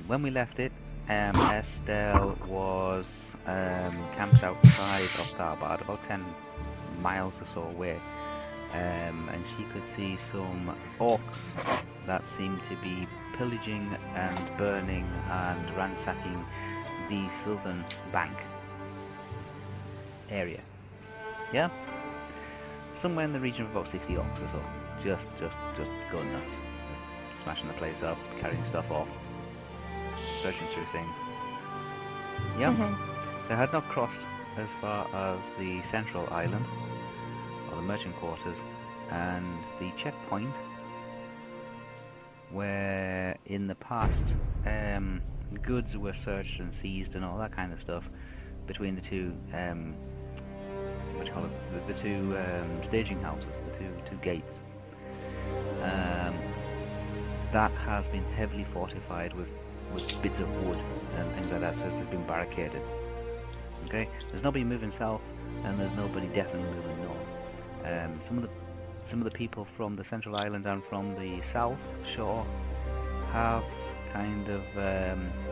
When we left it, Estelle was camped outside of Tharbad, about 10 miles or so away, and she could see some orcs that seemed to be pillaging and burning and ransacking the southern bank area. Yeah? Somewhere in the region of about 60 orcs or so. Just going nuts. Just smashing the place up, carrying stuff off, searching through things. Yeah? They had not crossed as far as the central island, or the merchant quarters, and the checkpoint, where in the past goods were searched and seized and all that kind of stuff between the two what do you call it, the two staging houses, the two gates. That has been heavily fortified with bits of wood and things like that, so it's been barricaded. Okay, there's nobody moving south, and there's nobody definitely moving north. Some of the people from the central island and from the south shore have kind of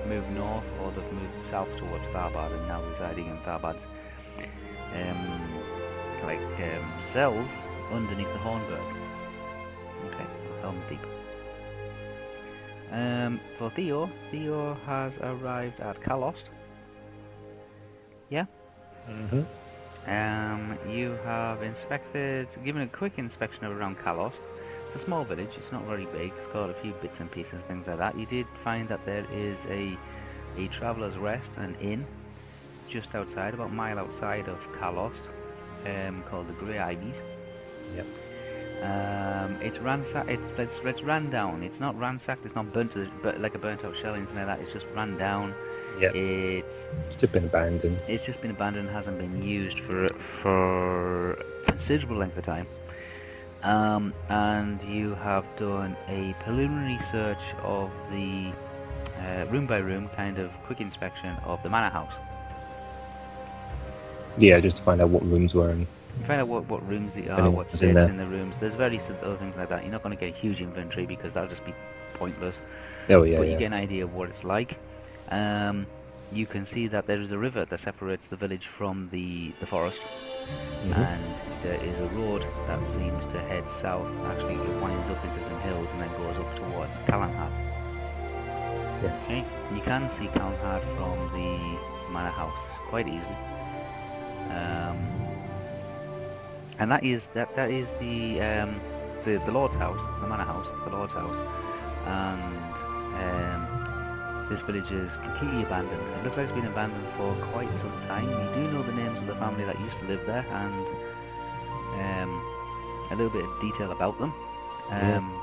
moved north, or they've moved south towards Tharbad and now residing in Tharbad's cells underneath the Hornberg. Okay, Helm's Deep. For Theo has arrived at Kalost. Yeah? You have given a quick inspection of around Kalost. It's a small village, it's not very big, it's got a few bits and pieces, things like that. You did find that there is a traveller's rest, an inn, just outside, about a mile outside of Kalost, called the Grey Ibis. Yep. It's ran down. It's not ransacked. It's not burnt like a burnt out shell, anything like that. It's just ran down. Yep. It's just been abandoned. It's just been abandoned. Hasn't been used for a considerable length of time. And you have done a preliminary search of the room by room, kind of quick inspection of the manor house. Yeah, just to find out what rooms were in. Find out what rooms they are, what states in the rooms. There's various other things like that. You're not going to get a huge inventory because that'll just be pointless. Oh yeah, but you get an idea of what it's like. You can see that there is a river that separates the village from the forest, and there is a road that seems to head south. Actually, it winds up into some hills and then goes up towards Calanhad. Yeah. Okay, you can see Calanhad from the manor house quite easily. And that is the Lord's house. It's the manor house, the Lord's house, and this village is completely abandoned. It looks like it's been abandoned for quite some time. You do know the names of the family that used to live there, and a little bit of detail about them.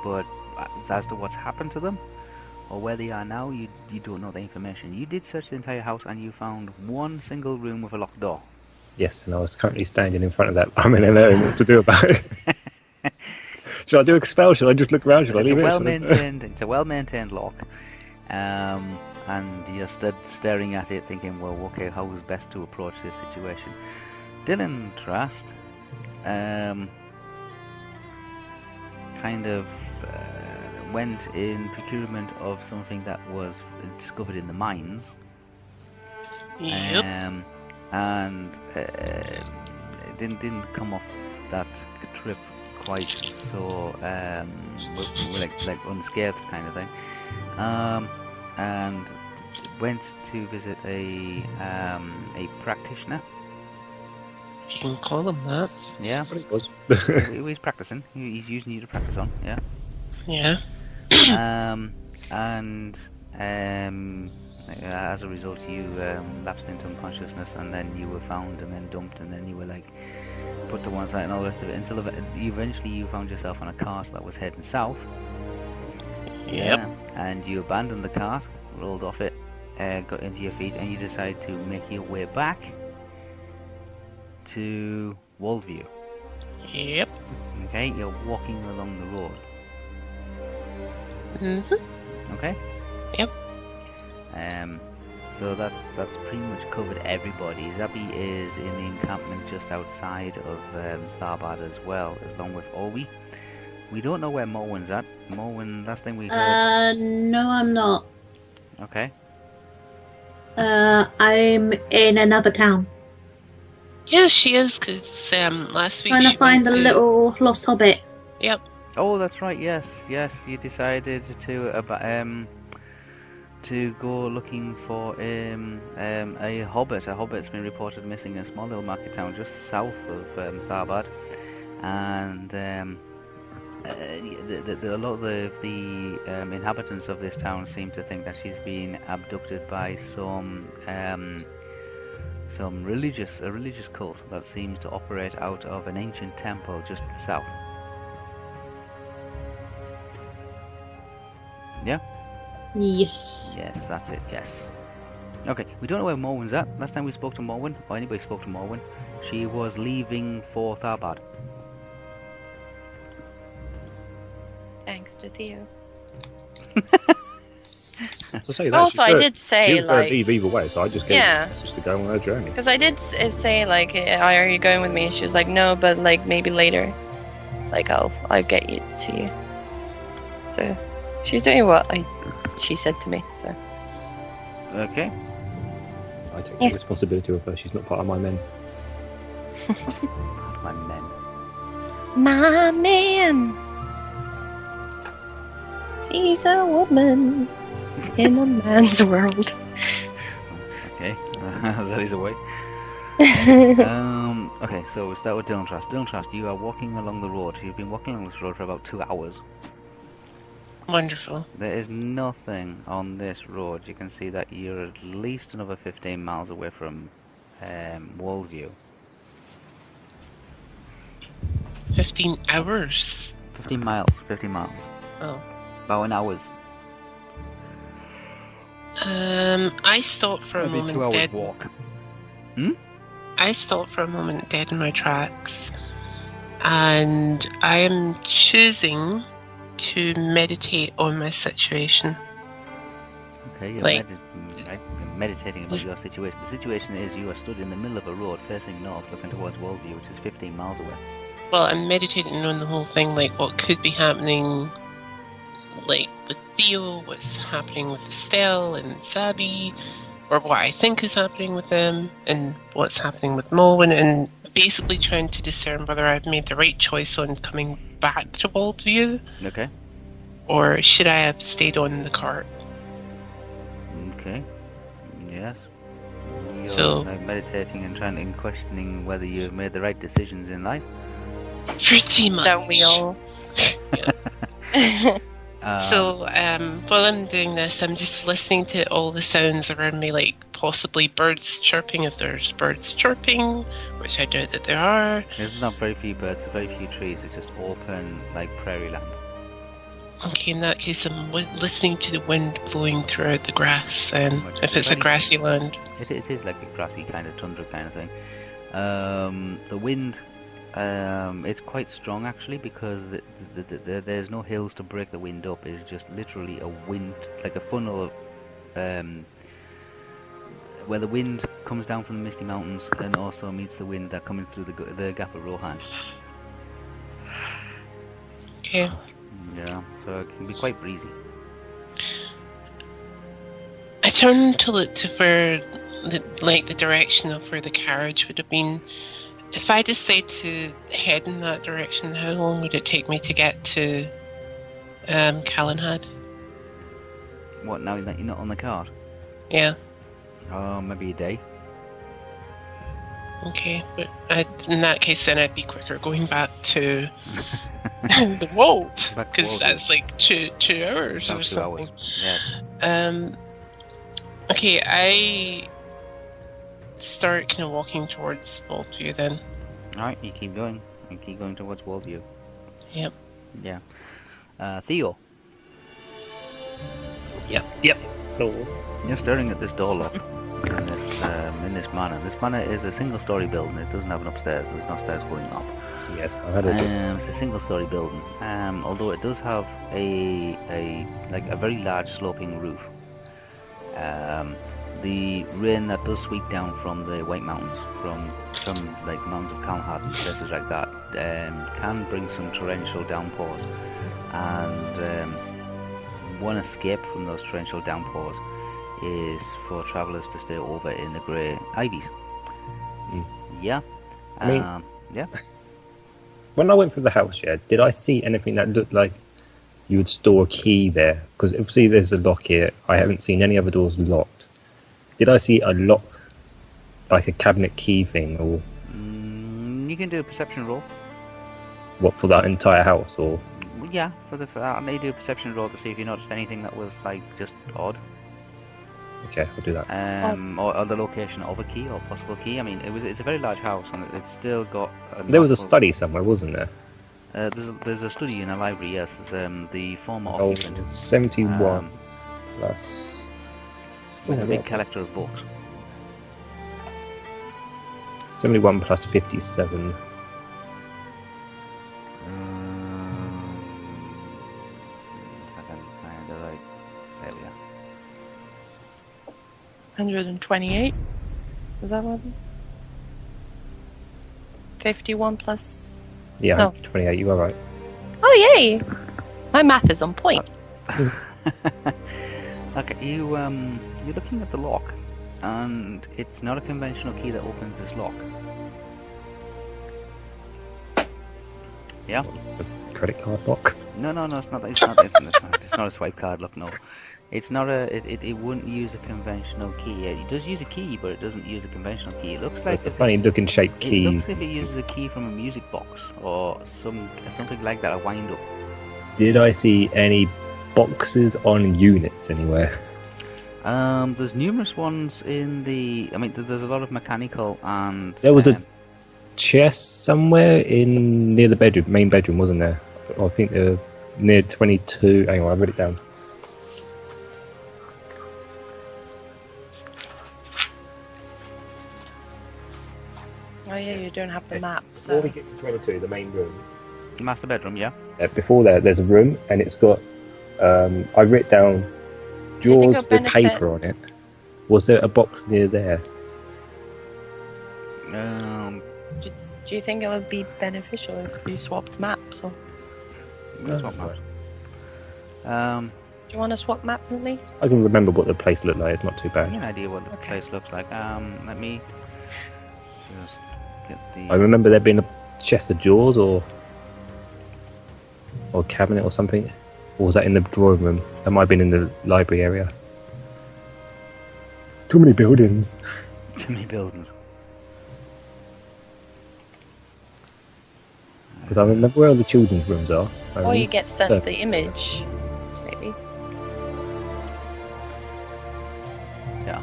But as to what's happened to them or where they are now, you don't know the information. You did search the entire house, and you found one single room with a locked door. Yes, and I was currently standing in front of that. I'm in there, what to do about it. Should I do a spell? Should I just look around? Should I leave it? It's a well-maintained lock, and you're staring at it, thinking, "Well, okay, how is best to approach this situation?" Dylan Trust, kind of went in procurement of something that was discovered in the mines. Yep. And it didn't come off that trip quite so like unscathed kind of thing, and went to visit a practitioner. If you can call them that. Yeah, But it was. he's practicing. He's using you to practice on. Yeah. Yeah. As a result, you lapsed into unconsciousness, and then you were found, and then dumped, and then you were put to one side, and all the rest of it. Until eventually, you found yourself on a cart that was heading south. Yep. Yeah, and you abandoned the cart, rolled off it, got into your feet, and you decided to make your way back to Waldview. Yep. Okay, you're walking along the road. Okay. Yep. So that's pretty much covered everybody. Zabi is in the encampment just outside of Tharbad as well, along with Orwi. We don't know where Morwen's at. Morwen, last thing we heard... No, I'm not. Okay. I'm in another town. Yeah, she is, because last week Trying to she find went the to... little lost hobbit. Yep. Oh, that's right. Yes, you decided to go looking for a hobbit. A hobbit's been reported missing in a small little market town just south of Tharbad, and a lot of the inhabitants of this town seem to think that she's been abducted by some religious cult that seems to operate out of an ancient temple just to the south. Yeah? Yes. Yes, that's it, yes. Okay, we don't know where Morwen's at. Last time we spoke to Morwen, or anybody spoke to Morwen, she was leaving for Tharbad. Thanks to Theo. So say that, Also, I did she say, was going like... to leave either way, so I just gave Yeah. her just to go on her journey. Because I did say, like, are you going with me? And she was like, no, but, like, maybe later. Like, I'll get you to you. So, she's doing what she said to me, so... Okay. I take the responsibility of her, she's not part of my men. My men. My man! She's a woman in a man's world. Okay, that is a way. Okay, so we'll start with Dylan Trask. Dylan Trask, you are walking along the road. You've been walking along this road for about 2 hours. Wonderful. There is nothing on this road. You can see that you're at least another 15 miles away from Worldview. 15 hours. 15 miles. 15 miles. Oh. About an hour's. I stopped for a That'd be moment 2 hours dead. walk. I stopped for a moment dead in my tracks, and I am choosing to meditate on my situation. Okay, you're Like- right? You're meditating about your situation. The situation is you are stood in the middle of a road facing north, looking towards Worldview, which is 15 miles away. Well, I'm meditating on the whole thing, like what could be happening, like with Theo, what's happening with Estelle and Sabi, or what I think is happening with them, and what's happening with Mulwyn, and basically trying to discern whether I've made the right choice on coming back to Worldview, Okay. or should I have stayed on the cart. Okay. Yes. You're So- meditating and questioning whether you've made the right decisions in life. Pretty much. Don't we all? So, while I'm doing this, I'm just listening to all the sounds around me, like possibly birds chirping, if there's birds chirping, which I doubt that there are. There's not very few birds, very few trees. It's just open, like prairie land. Okay, in that case, I'm listening to the wind blowing throughout the grass, then, Much if it's a very- grassy land. It is like a grassy kind of tundra kind of thing. The wind, it's quite strong actually, because there's no hills to break the wind up. It's just literally a wind, like a funnel of where the wind comes down from the Misty Mountains and also meets the wind that comes through the Gap of Rohan. Okay. Yeah, so it can be quite breezy. I turned to look to where, the direction of where the carriage would have been. If I decide to head in that direction, how long would it take me to get to Callanhead? What, now that you're not on the card? Yeah. Oh, maybe a day. Okay, but in that case, then I'd be quicker going back to the vault, Back to because Walden. that's like two hours About or 2 something. hours. Yes. Okay, I start kind of walking towards Worldview then. Alright, you keep going. You keep going towards Worldview. Yep. Yeah. Theo, Yep. No. you're staring at this door lock in this manor. This manor is a single-story building. It doesn't have an upstairs. There's no stairs going up. Yes, I heard it. It's a single-story building. Although it does have a very large sloping roof. the rain that does sweep down from the White Mountains, from like the mountains of Kalmhat and places like that, can bring some torrential downpours. And one escape from those torrential downpours is for travellers to stay over in the grey ivies. Yeah. I mean, yeah. When I went through the house, did I see anything that looked like you would store a key there? Because obviously there's a lock here. I haven't seen any other doors locked. Did I see a lock, like a cabinet key thing, or you can do a perception roll. what, for that entire house, or? Yeah, for that, you do a perception roll to see if you noticed anything that was like just odd. Okay, I'll do that. Or the location of a key or possible key. I mean, it's a very large house, and it's still got. There was a study somewhere, wasn't there? There's a study in a library. Yes, the former occupant. 71 plus. Was a big collector of books. 71 plus 57. I can find the right. There we are. 128. Is that what? 51 plus. Yeah, No. 28. You are right. Oh yay! My math is on point. Okay, you're looking at the lock, and it's not a conventional key that opens this lock. Yeah. A credit card lock. No, it's not. It's not a swipe card lock. No, it's not a. It wouldn't use a conventional key. It does use a key, but it doesn't use a conventional key. It looks like It's a funny looking shaped key. It looks like it uses a key from a music box or something like that. A wind up. Did I see any boxes on units anywhere? There's numerous ones in the. I mean, there's a lot of mechanical and. There was a chest somewhere near the main bedroom, wasn't there? I think near 22. Hang on, I wrote it down. Oh yeah, you don't have the map. Before So we get to 22, the main room. master bedroom. Yeah. Before that, there's a room, and it's got. I wrote down drawers of with benefit- paper on it. Was there a box near there? do you think it would be beneficial if we swapped maps? Or That's what matters. do you want to swap map with me? I can remember what the place looked like. It's not too I bad. have an idea what the Okay. place looks like. Let me just get the. I remember there being a chest of drawers or cabinet or something. Or was that in the drawing room? That might have been in the library area. Too many buildings. Too many buildings. Because I remember where all the children's rooms are. Or you get sent So- the image, maybe. Yeah.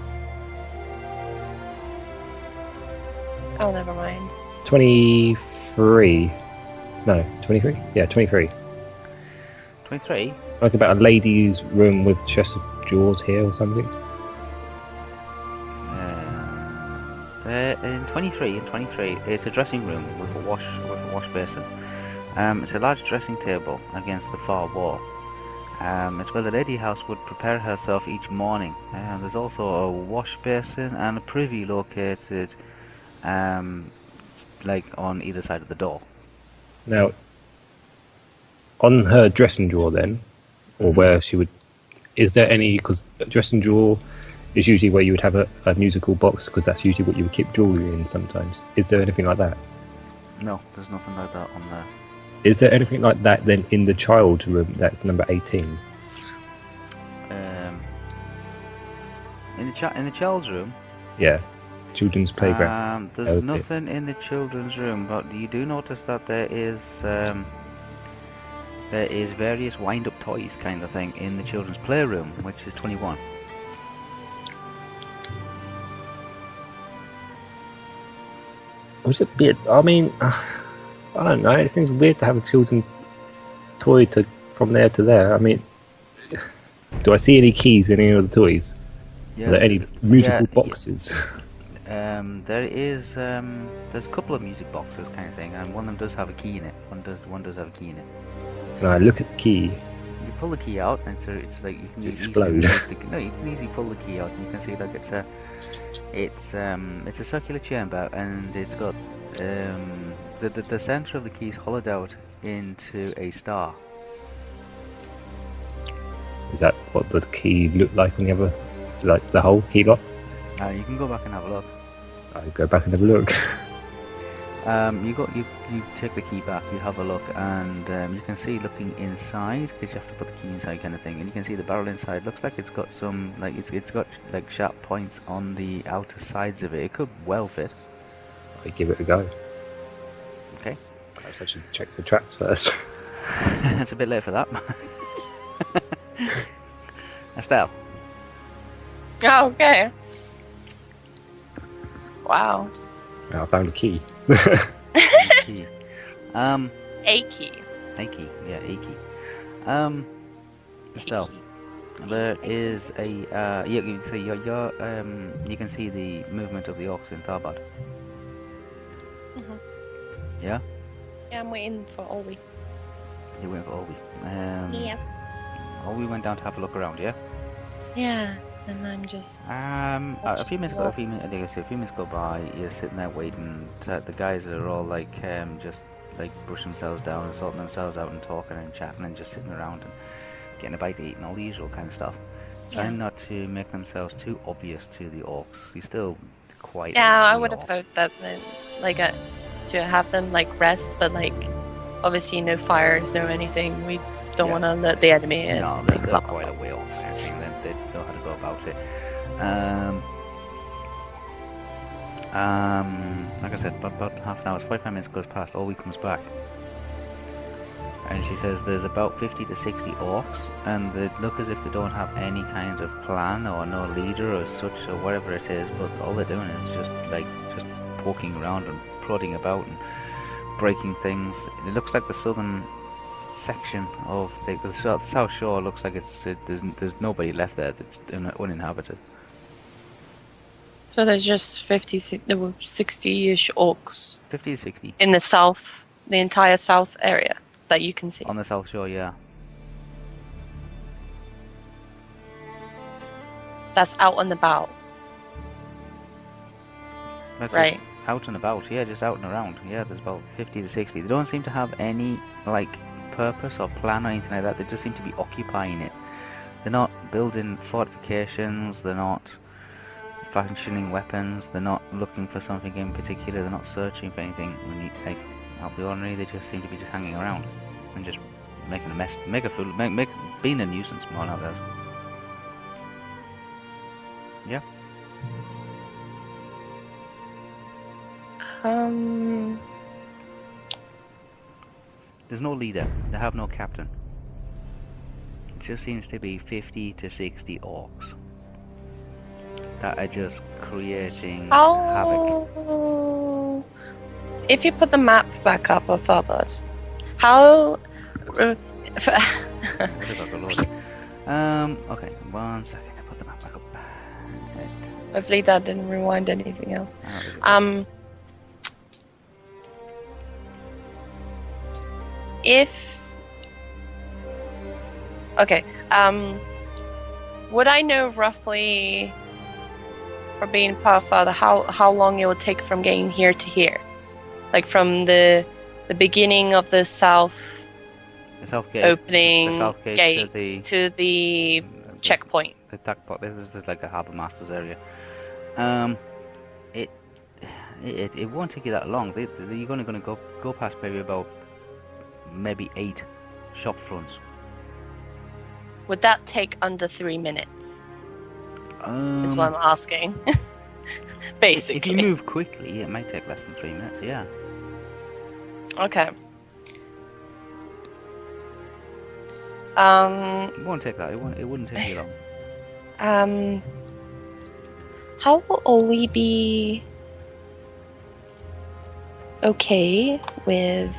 Oh, never mind. 23. No, 23? Yeah, 23. 23. It's like about a lady's room with chest of drawers here or something. In 23, it's a dressing room with a wash basin. It's a large dressing table against the far wall. It's where the lady house would prepare herself each morning. There's also a wash basin and a privy located, like on either side of the door. Now, on her dressing drawer then, or where she would... Is there any... Because dressing drawer is usually where you would have a musical box, because that's usually what you would keep jewellery in sometimes. Is there anything like that? No, there's nothing like that on there. Is there anything like that then in the child's room? That's number 18. In the child's room, Yeah, children's playground. there's Okay. nothing in the children's room, but you do notice that there is various wind-up toys kind of thing in the children's playroom, which is 21. Was it weird? I mean, I don't know. It seems weird to have a children's toy from there to there. I mean, do I see any keys in any of the toys? Yeah, Are there any musical yeah, boxes? there's a couple of music boxes kind of thing, and one of them does have a key in it. One does have a key in it. Can I look at the key? You pull the key out, and it's like you can Explode. you can easily pull the key out, and you can see like it's a circular chamber, and it's got the center of the key is hollowed out into a star. Is that what the key looked like on the other, like the whole key lock? You can go back and have a look. I go back and have a look. You take the key back, you have a look, and you can see looking inside, because you have to put the key inside kind of thing, and you can see the barrel inside looks like it's got some, like it's got like sharp points on the outer sides of it. It could well fit. I give it a go. Okay. Perhaps I should check for tracks first. It's a bit late for that. Estelle. Oh, okay. Wow. I found a key. Key. A key. A key, yeah, a key. Estelle, there is a you can see you can see the movement of the orcs in Tharbad. Mhm. Yeah. Yeah, I'm waiting for Ollie. You went for Olby. Yes. Olby went down to have a look around, yeah. Yeah, and I'm just. A few minutes go by. You're sitting there waiting. The guys are all like just like brushing themselves down and sorting themselves out and talking and chatting and just sitting around and getting a bite to eat and all the usual kind of stuff. Trying not to make themselves too obvious to the orcs. You're still quite. Yeah, I would have hoped that to have them like rest, but like obviously no fires, no anything. We don't want to let the enemy in. No, they're still quite a way off. I think they know how to go about it. Like I said, about half an hour, 45 minutes goes past. Ollie comes back, and she says there's about 50 to 60 orcs, and they look as if they don't have any kind of plan or no leader or such or whatever it is. But all they're doing is just poking around and prodding about and breaking things. It looks like the southern section of the south shore looks like there's nobody left there that's uninhabited. So there's just 60-ish orcs 50 to 60 in the south, the entire south area that you can see. on the south shore, yeah. That's out and about. That's Right. just out and about, yeah, just out and around. Yeah, there's about 50 to 60. They don't seem to have any like purpose or plan or anything like that. They just seem to be occupying it. They're not building fortifications, they're not fashioning weapons, they're not looking for something in particular, they're not searching for anything like out of the ordinary. They just seem to be just hanging around and just making a mess, being a nuisance more than others. Yeah. There's no leader. They have no captain. It just seems to be 50 to 60 orcs that are just creating havoc. If you put the map back up of Tharbad, how? Okay, one second. I put the map back up. Hopefully that didn't rewind anything else. Would I know roughly, for being Pathfinder, how long it would take from getting here to here? Like from the beginning of the south gate, opening the south gate to the checkpoint. The checkpoint. This is like a harbour master's area. It won't take you that long. You're only going to go past maybe 8 shop fronts. Would that take under 3 minutes? Is what I'm asking. Basically. If you move quickly, it might take less than 3 minutes, yeah. Okay. It won't take that. It wouldn't take you long. How will Oli be okay with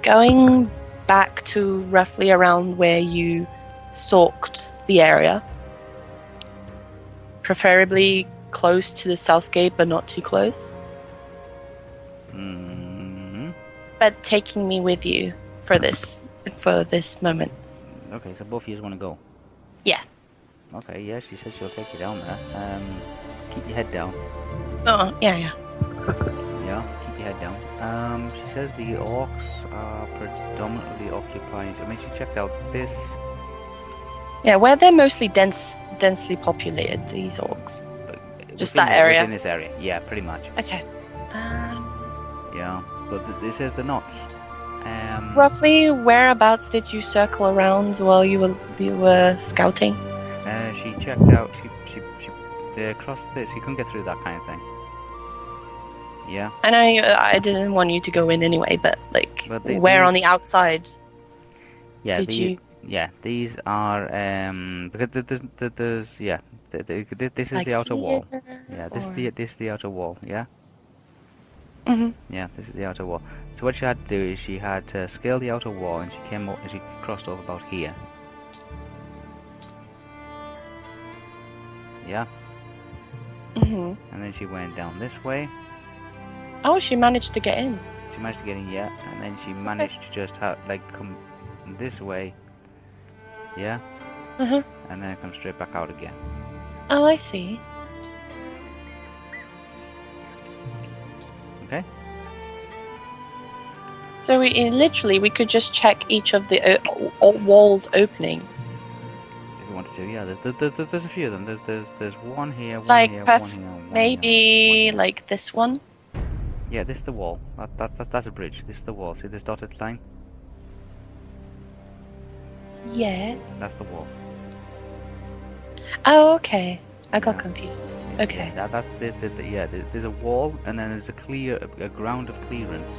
going back to roughly around where you stalked the area? Preferably close to the south gate, but not too close. Mm-hmm. But taking me with you for this moment. Okay, so both of you want to go. Yeah. Okay, yeah, she says she'll take you down there. Keep your head down. Oh, yeah. Yeah, keep your head down. She says the orcs are predominantly occupied. I mean, she checked out this. Yeah, where they're mostly densely populated, these orcs. Just within that area? Within this area, yeah, pretty much. Okay. Yeah, but this says they're not. Roughly whereabouts did you circle around while you were scouting? She checked out. She across this. You couldn't get through that kind of thing. Yeah. I know I didn't want you to go in anyway, but like, where on the outside? Yeah. Did you? Yeah, these are because there's this is Like the outer wall. here, Yeah, this or- is the outer wall. Yeah. Mhm. Yeah, this is the outer wall. So what she had to do is she had to scale the outer wall, and she came up, and she crossed over about here. Yeah, Mhm. and then she went down this way. Oh, she managed to get in. She managed to get in, yeah, and then she managed to just have come this way. Yeah, Uh-huh. and then come straight back out again. Oh, I see. Okay. So we could just check each of the walls openings. If you wanted to, yeah. There's a few of them. There's one here, one Like here, perf- one here, one Maybe here. like this one. Yeah, this is the wall. That's a bridge. This is the wall. See this dotted line? Yeah. That's the wall. Oh, okay. I got Yeah. confused. Yeah, Okay. yeah, that's yeah. There's a wall, and then there's a ground of clearance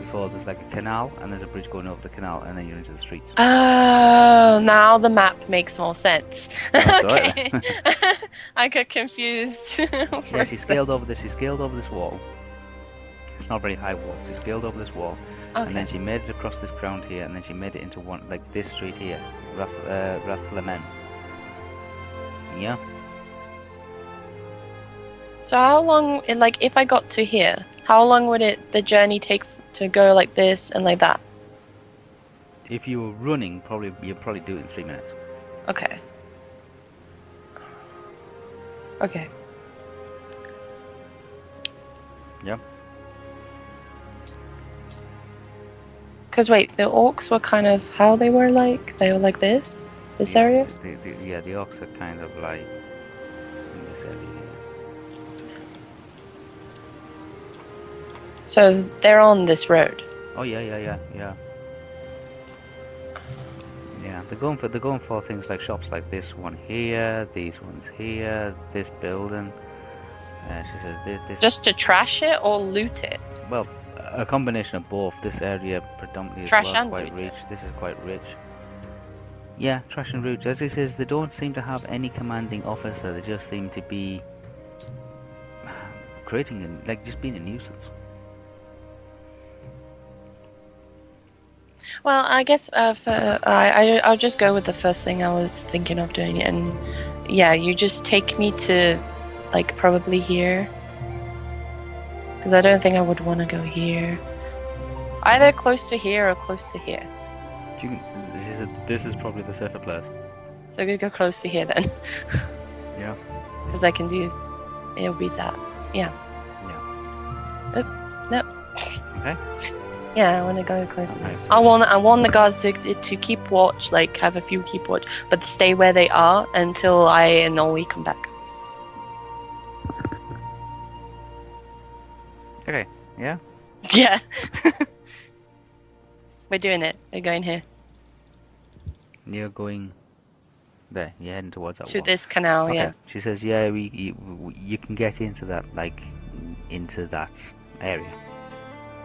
before there's like a canal, and there's a bridge going over the canal, and then you're into the streets. Oh, now the map makes more sense. That's Okay. right. I got confused. Yeah, she scaled over this. She scaled over this wall. It's not a very high wall. She scaled over this wall, and then Okay. she made it across this ground here, and then she made it into one like this street here, Rathlemen. Yeah. So how long, like, if I got to here, how long would the journey take to go like this and like that? If you were running, you'd probably do it in 3 minutes. Okay. Okay. Yeah. Because wait, the orcs were kind of how they were like? They were like this area? The orcs are kind of like in this area here. So they're on this road. Oh yeah. Yeah, they're going for things like shops like this one here, these ones here, this building. She says this. Just to trash it or loot it? Well, a combination of both. This area predominantly is Trash well and quite loot rich. it. This is quite rich. Yeah, trash and root. As it says, they don't seem to have any commanding officer. They just seem to be creating, just being a nuisance. Well, I guess I'll just go with the first thing I was thinking of doing, and yeah, you just take me to, like, probably here, because I don't think I would want to go here. Either close to here or close to here. This is probably the safer place. So I'm gonna go close to here then, Yeah. because I can do. It'll be that. Yeah. No. Okay. Yeah, I want to go close. Okay. I want the guards to keep watch, like have a few keep watch, but stay where they are until I and Ollie come back. Okay. Yeah. Yeah. We're doing it. We're going here You're going there. You're heading towards that to wall. this canal. Okay. Yeah. She says, "Yeah, you can get into that, into that area."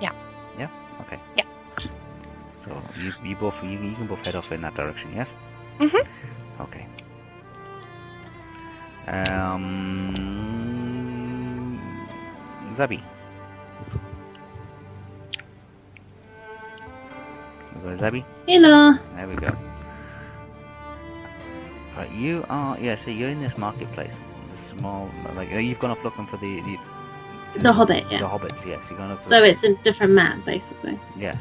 Yeah. Yeah. Okay. Yeah. So you can both head off in that direction. Yes. Mhm. Okay. Zabi. We go to Zabi. Hello. There we go. Right, you are, so you're in this marketplace. The small, you've gone off looking for the Hobbit, yeah. The hobbits, yes. You're gonna look So it's a different map, basically. yes.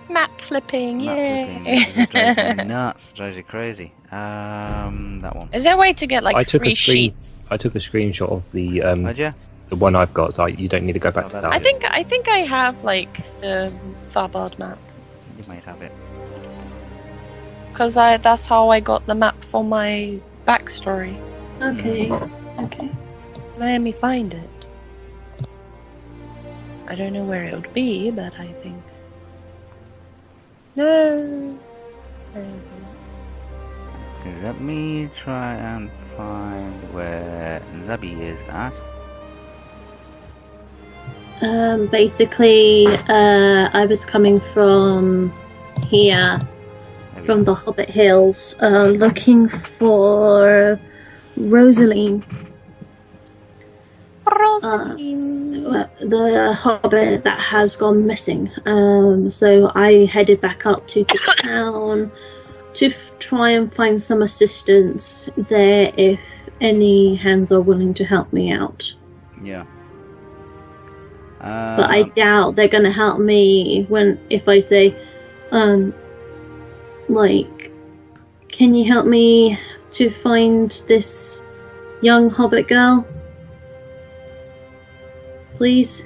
Map flipping, Map yay! flipping. It drives me nuts. Drives you crazy. That one. Is there a way to get like I took free a screen. sheets? I took a screenshot of the Did you? the one I've got, so you don't need to go back Oh, to that's that. I think I have like the Tharbad map You might have it. because that's how I got the map for my backstory. Okay. Okay. Let me find it. I don't know where it would be, but I think. No. Okay, let me try and find where Zabi is at. Basically, I was coming from here, There we from are. the Hobbit Hills, looking for Rosaline, the Hobbit that has gone missing. So I headed back up to the town to try and find some assistance there if any hands are willing to help me out. Yeah. But I doubt they're gonna help me if I say, like, can you help me to find this young hobbit girl? Please?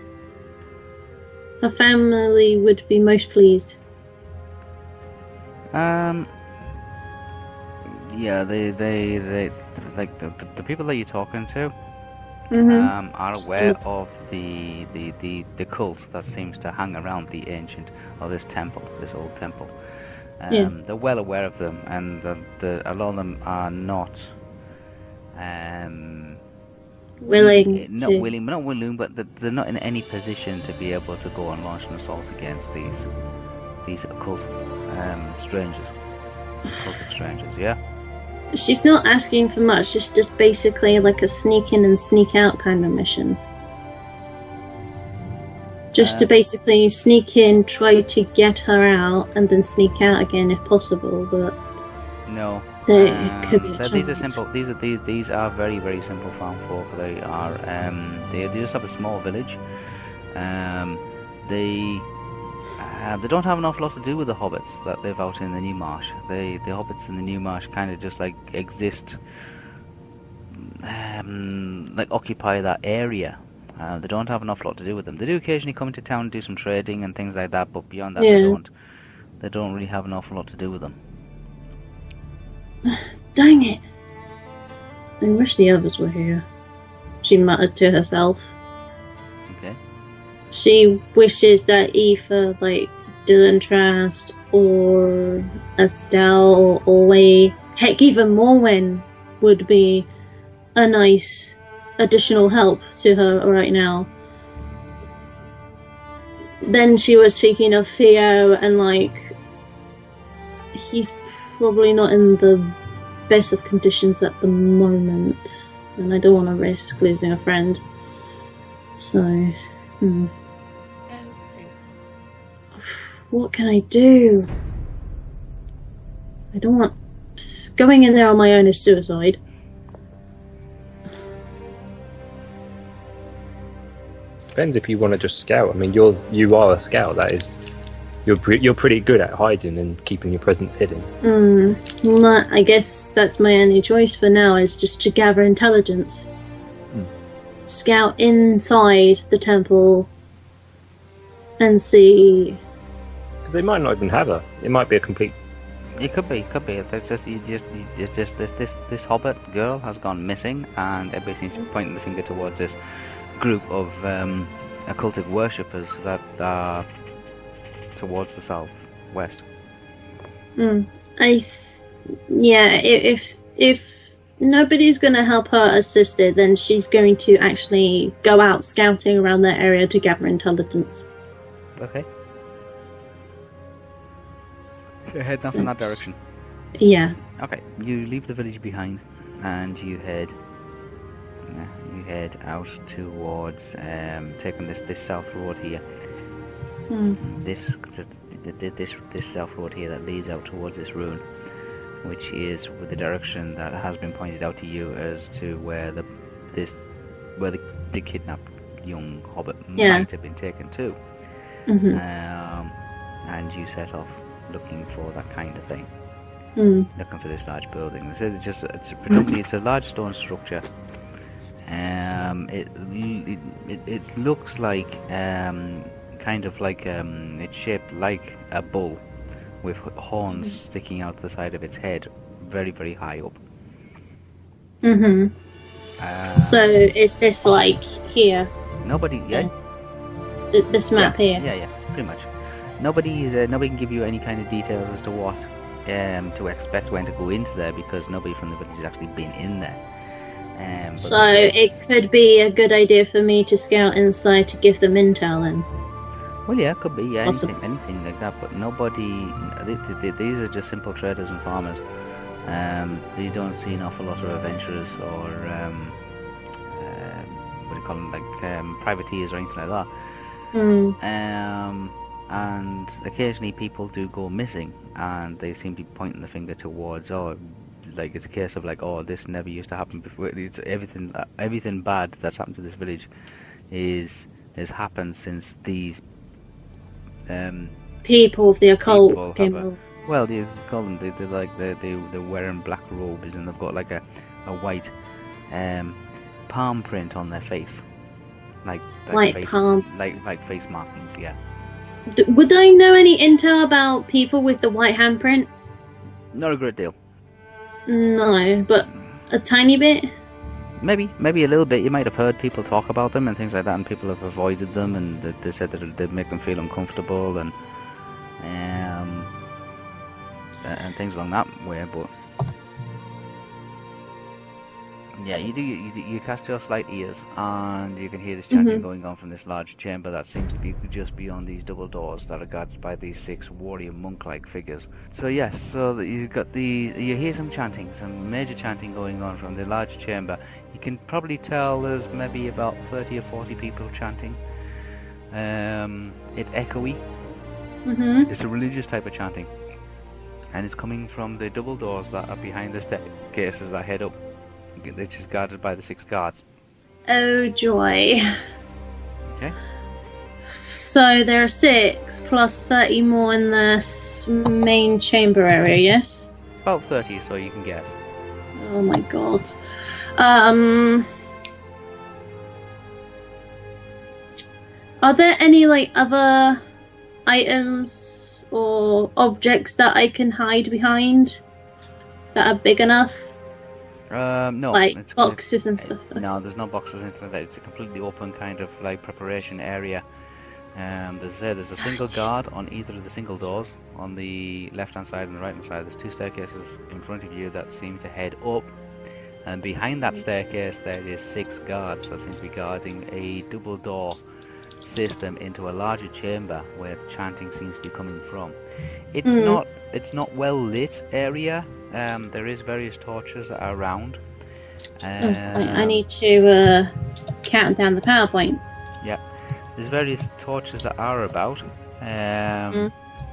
Her family would be most pleased. Yeah, they like the people that you're talking to are aware of the cult that seems to hang around the ancient or this old temple. Yeah. They're well aware of them, and a lot of them are not Willing not willing, but they're not in any position to be able to go and launch an assault against these occult strangers, occultic strangers. Yeah. She's not asking for much, it's just basically like a sneak in and sneak out kind of mission. Just to basically sneak in, try to get her out, and then sneak out again if possible, but No. there could be a These are chance. simple. These are very, very simple farm folk. They are. They just have a small village. They don't have an awful lot to do with the hobbits that live out in the New Marsh. The hobbits in the New Marsh kind of just like exist, like occupy that area. They don't have an awful lot to do with them. They do occasionally come into town and do some trading and things like that, but beyond that, Yeah. they don't really have an awful lot to do with them. Dang it! I wish the others were here. She mutters to herself. Okay. She wishes that either, like, Dylan Trask or Estelle or Orway, heck, even Morwen would be a nice additional help to her right now. Then she was speaking of Theo, and, like, he's probably not in the best of conditions at the moment, and I don't want to risk losing a friend. So, what can I do? I don't want... Going in there on my own is suicide. Depends if you want to just scout. I mean, you are a scout. That is, you're pretty good at hiding and keeping your presence hidden. Well, I guess that's my only choice for now, is just to gather intelligence. Scout inside the temple and see. Because they might not even have her. It might be a complete. It could be. It's just this hobbit girl has gone missing, and everybody seems to be pointing the finger towards this group of occultic worshippers that are towards the southwest. If nobody's going to help her assist it, then she's going to actually go out scouting around that area to gather intelligence. Okay. So head off in that direction. Yeah. Okay, you leave the village behind, and you head out towards taking this south road here. This south road here that leads out towards this ruin, which is with the direction that has been pointed out to you as to where the kidnapped young hobbit might have been taken to. and you set off looking for that kind of thing. Looking for this large building. It's predominantly a large stone structure. It looks like kind of like it's shaped like a bull with horns sticking out the side of its head, very, very high up. So is this like here? Nobody, yeah. This map here. Yeah, pretty much. Nobody can give you any kind of details as to what to expect when to go into there, because nobody from the village has actually been in there. So it could be a good idea for me to scout inside to give them intel then. Well, yeah, it could be, yeah, Awesome. anything like that. But nobody. These are just simple traders and farmers. You don't see an awful lot of adventurers or what do you call them, like privateers or anything like that. And occasionally people do go missing, and they seem to be pointing the finger towards, like it's a case of like, this never used to happen before. It's everything bad that's happened to this village has happened since these people of the occult came over. Well, they call them. They're wearing black robes, and they've got like a white palm print on their face, like white face, palm, like face markings. Yeah. Would I know any intel about people with the white handprint? Not a great deal. No, but a tiny bit. Maybe a little bit. You might have heard people talk about them and things like that, and people have avoided them, and they said that they'd make them feel uncomfortable and things along that way. But yeah, you cast your slight ears, and you can hear this chanting going on from this large chamber that seems to be just beyond these double doors that are guarded by these 6 warrior monk-like figures. So yes, so you hear some chanting, some major chanting going on from the large chamber. You can probably tell there's maybe about 30 or 40 people chanting. It's echoey. It's a religious type of chanting, and it's coming from the double doors that are behind the staircases that head up, which is guarded by the 6 guards. Oh joy. Okay. So there are 6 plus 30 more in the main chamber area, yes? About 30, so you can guess. Oh my god. Are there any like other items or objects that I can hide behind that are big enough? No. Like boxes and stuff. No, there's no boxes or anything like that. It's a completely open kind of like preparation area. There's a single guard on either of the single doors, on the left hand side and the right hand side. There's 2 staircases in front of you that seem to head up, and behind that staircase there is 6 guards that seem to be guarding a double door system into a larger chamber where the chanting seems to be coming from. It's not well lit area. There is various torches that are around. I need to count down the PowerPoint. Yeah, there's various torches that are about,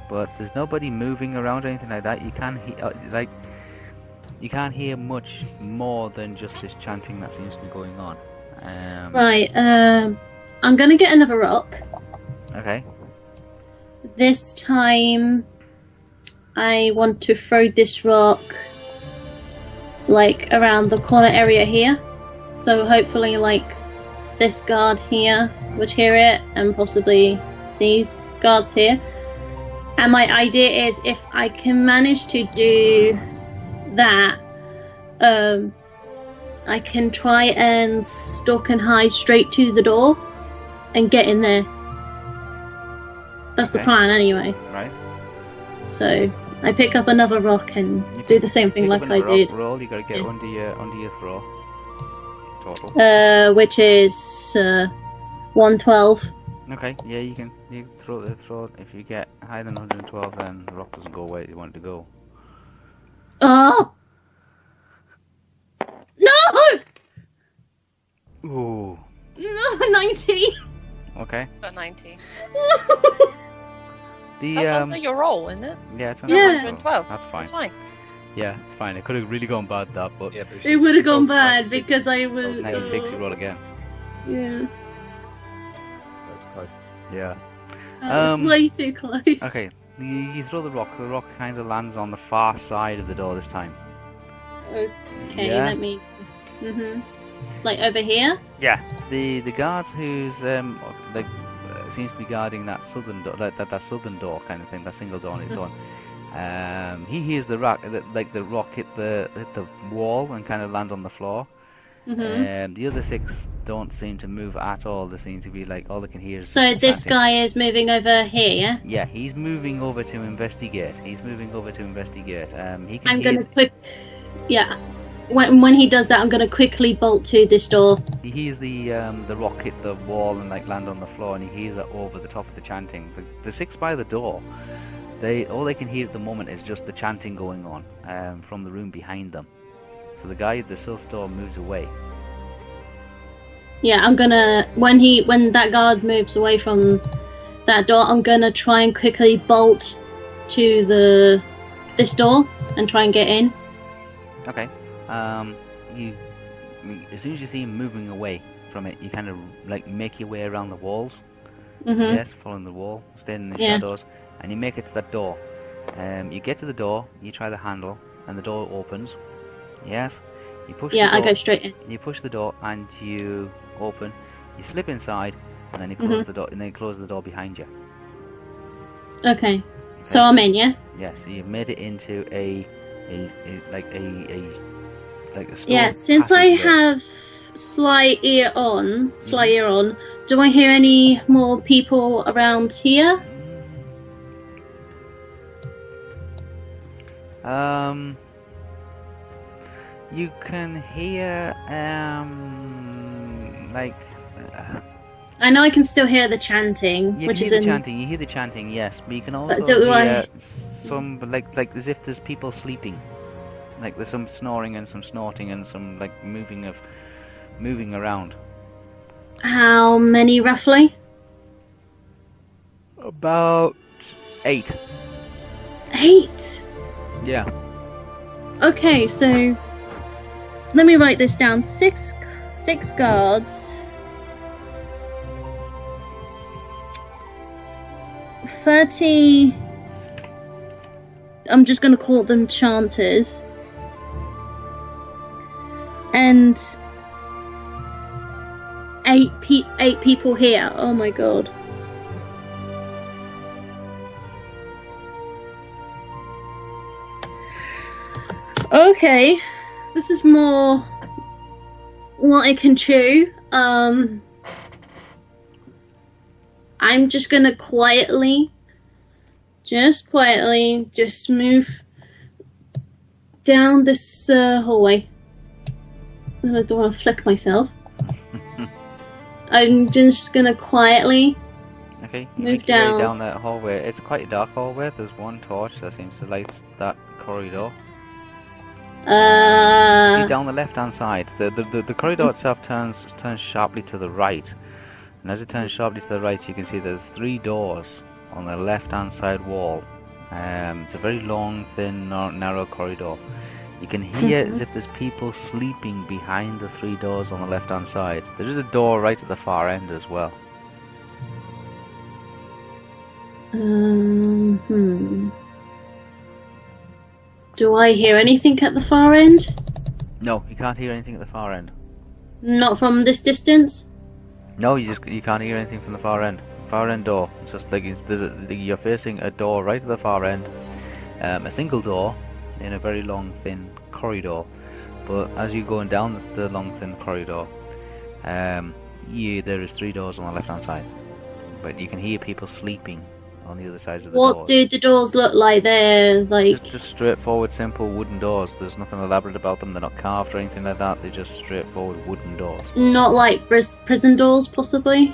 but there's nobody moving around or anything like that. You can't hear much more than just this chanting that seems to be going on. Right. I'm gonna get another rock. Okay. This time, I want to throw this rock like around the corner area here. So hopefully like this guard here would hear it, and possibly these guards here. And my idea is, if I can manage to do that, I can try and stalk and hide straight to the door and get in there. That's the plan anyway. Right. So I pick up another rock and do the same thing like I did. Roll, you gotta get under your throw. Total. Which is 112. Okay, yeah, you can throw. If you get higher than 112, then the rock doesn't go where you want it to go. Oh! No! Ooh. No, 90. Okay. Got 90. That's under your roll, isn't it? Yeah, it's Yeah. 112. That's fine. That's fine. Yeah, it's fine. It could have really gone bad, that, but Yeah, It would have gone bad because I was. 96, you roll again. Yeah. That's close. Yeah. It's way too close. Okay, you throw the rock. The rock kind of lands on the far side of the door this time. Okay, Yeah. let me. Like over here. Yeah. The guards who's seems to be guarding that southern door, that southern door kind of thing, that single door on its own. He hears the rock, the rock hit the wall and kind of land on the floor. The other 6 don't seem to move at all. They seem to be like all they can hear is. So this chanting. guy is moving over here, yeah? Yeah, he's moving over to investigate. He can I'm hear. gonna Yeah. When he does that, I'm gonna quickly bolt to this door. He hears the rock hit the wall and like land on the floor, and he hears it over the top of the chanting. The 6 by the door, all they can hear at the moment is just the chanting going on from the room behind them. So the guy at the south door moves away. Yeah, I'm gonna when that guard moves away from that door, I'm gonna try and quickly bolt to this door and try and get in. Okay. As soon as you see him moving away from it, you kind of like make your way around the walls. Yes, following the wall, staying in the shadows, and you make it to that door. You get to the door, you try the handle, and the door opens. Yes, you push. Yeah, the door, I go straight in. You push the door and you open. You slip inside, and then you close the door, and then you close the door behind you. Okay, so I'm in, yeah. Yeah, so you've made it into a store Yeah, since I passageway. have slight ear on, do I hear any more people around here? You can hear I know I can still hear the chanting, you which can is hear in. the chanting. You hear the chanting, yes, but you can also do I- hear some like as if there's people sleeping, like there's some snoring and some snorting and some like moving around. How many roughly? About 8. 8. Yeah. Okay, so let me write this down. Six guards. 30. I'm just going to call them chanters. And 8 people here. Oh my god. Okay, this is more what I can chew. I'm just gonna quietly move down this hallway. I don't want to flick myself. I'm just gonna quietly Okay. You move make your way down. down that hallway. It's quite a dark hallway. There's one torch that seems to light that corridor. See down the left-hand side, the corridor itself turns sharply to the right, and as it turns sharply to the right, you can see there's 3 doors on the left-hand side wall. It's a very long, thin, narrow corridor. You can hear as if there's people sleeping behind the 3 doors on the left-hand side. There is a door right at the far end as well. Do I hear anything at the far end? No, you can't hear anything at the far end. Not from this distance? No, you can't hear anything from the far end. Far end door. It's just like you're facing a door right at the far end. A single door in a very long, thin corridor. But as you're going down the long, thin corridor, there is 3 doors on the left-hand side. But you can hear people sleeping on the other sides of the doors. What do the doors look like? They're like... Just straightforward, simple wooden doors. There's nothing elaborate about them. They're not carved or anything like that. They're just straightforward wooden doors. Not like prison doors, possibly?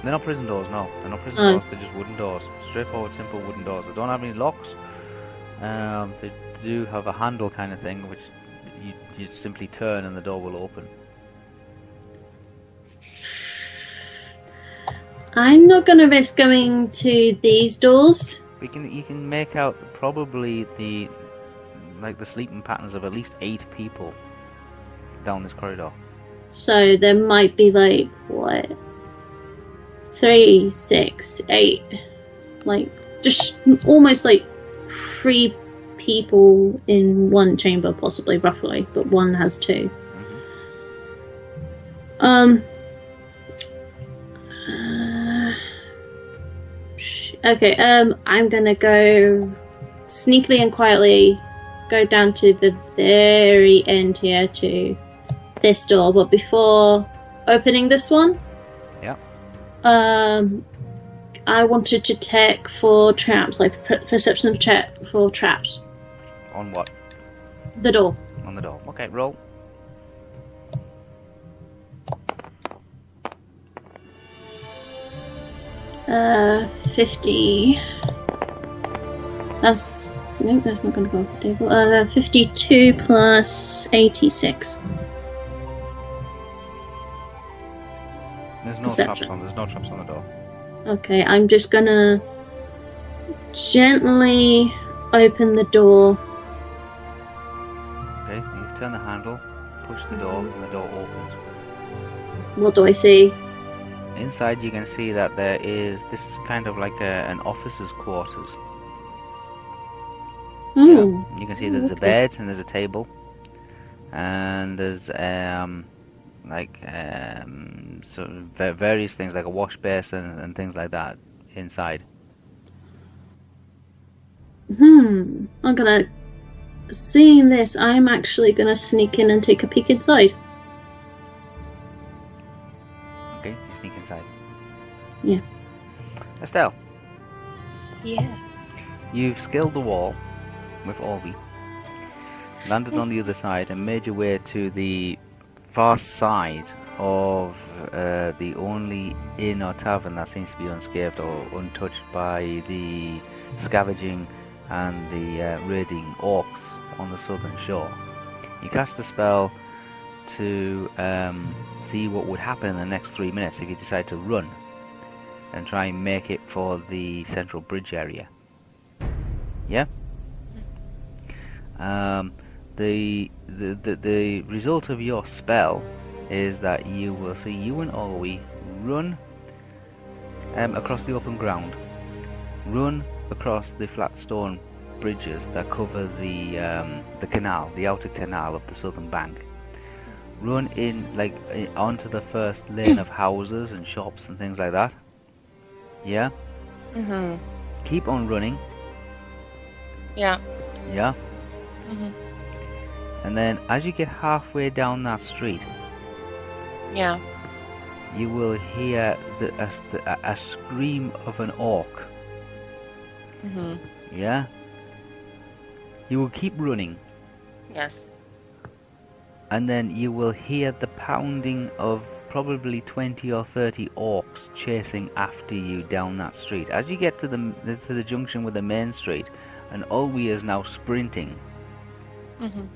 They're not prison doors, no. They're not prison doors. They're just wooden doors. Straightforward, simple wooden doors. They don't have any locks. They do have a handle kind of thing, which you simply turn and the door will open. I'm not going to risk going to these doors. You can make out probably the sleeping patterns of at least 8 people down this corridor. So there might be like, what? 3, 6, 8. Like, just almost like 3 people in one chamber, possibly, roughly, but one has 2. Okay, I'm gonna go sneakily and quietly go down to the very end here to this door, but before opening this one, Yeah. I wanted to check for traps, like perception check for traps. On what? The door. On the door. Okay, roll. Uh, 50. That's no, that's not going to go off the table. 52 plus 86. There's no Perception. traps on the door. Okay, I'm just gonna gently open the door. Okay, you turn the handle, push the door, and the door opens. What do I see? Inside you can see that this is kind of like an officer's quarters. Oh, You can see there's a okay. bed and there's a table. And there's various things like a wash basin and things like that inside. I'm gonna... Seeing this, I'm actually gonna sneak in and take a peek inside. Okay, you sneak inside. Yeah. Estelle, Yeah. you've scaled the wall with Orby, landed on the other side and made your way to the far side of the only inn or tavern that seems to be unscathed or untouched by the scavenging and the raiding orcs on the southern shore. You cast a spell to see what would happen in the next 3 minutes if you decide to run and try and make it for the central bridge area. Yeah? The result of your spell is that you will see you and Olwe run across the open ground, run across the flat stone bridges that cover the canal, the outer canal of the southern bank. Run in onto the first lane of houses and shops and things like that. Yeah. Mhm. Keep on running. Yeah. Yeah. Mhm. And then as you get halfway down that street, Yeah. you will hear a scream of an orc. Mhm. Yeah? You will keep running, Yes. and then you will hear the pounding of probably 20 or 30 orcs chasing after you down that street. As you get to the junction with the main street, and Olwe is now sprinting, Mhm.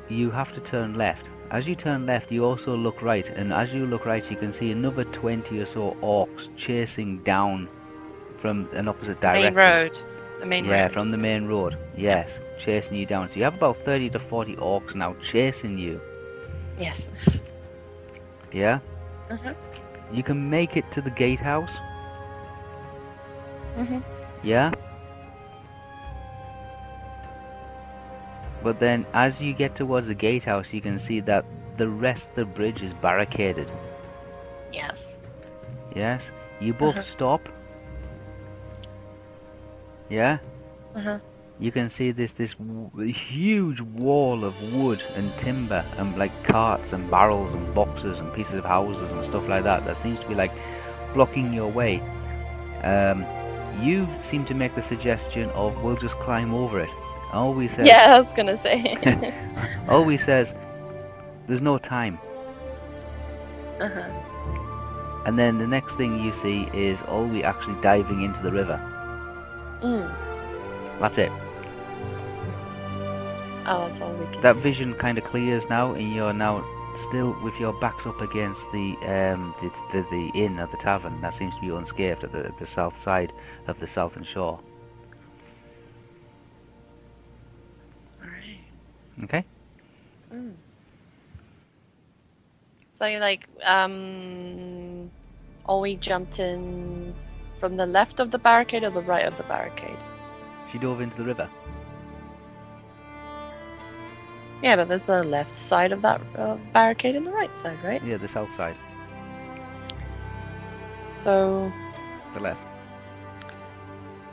you have to turn left. As you turn left, you also look right, and as you look right, you can see another 20 or so orcs chasing down from an opposite direction. Main road. The main road. Yeah, from the main road. Yes, chasing you down. So you have about 30 to 40 orcs now chasing you. Yes. Yeah? Uh-huh. You can make it to the gatehouse. Mhm. Yeah? But then as you get towards the gatehouse, you can see that the rest of the bridge is barricaded. Yes. Yes? You both stop. Yeah? Uh-huh. You can see this huge wall of wood and timber and like carts and barrels and boxes and pieces of houses and stuff like that seems to be like blocking your way. You seem to make the suggestion of we'll just climb over it. Always says, Yeah, I was gonna say. Always says there's no time. Uh-huh. And then the next thing you see is Olwe actually diving into the river. Mm. That's it. Oh, that's all we can. That vision kind of clears now, and you're now still with your backs up against the inn or the tavern that seems to be unscathed at the south side of the southern shore. Alright. Okay. Mm. So like, Ollie jumped in from the left of the barricade or the right of the barricade? She dove into the river. Yeah, but there's the left side of that barricade and the right side, right? Yeah, the south side. So... The left.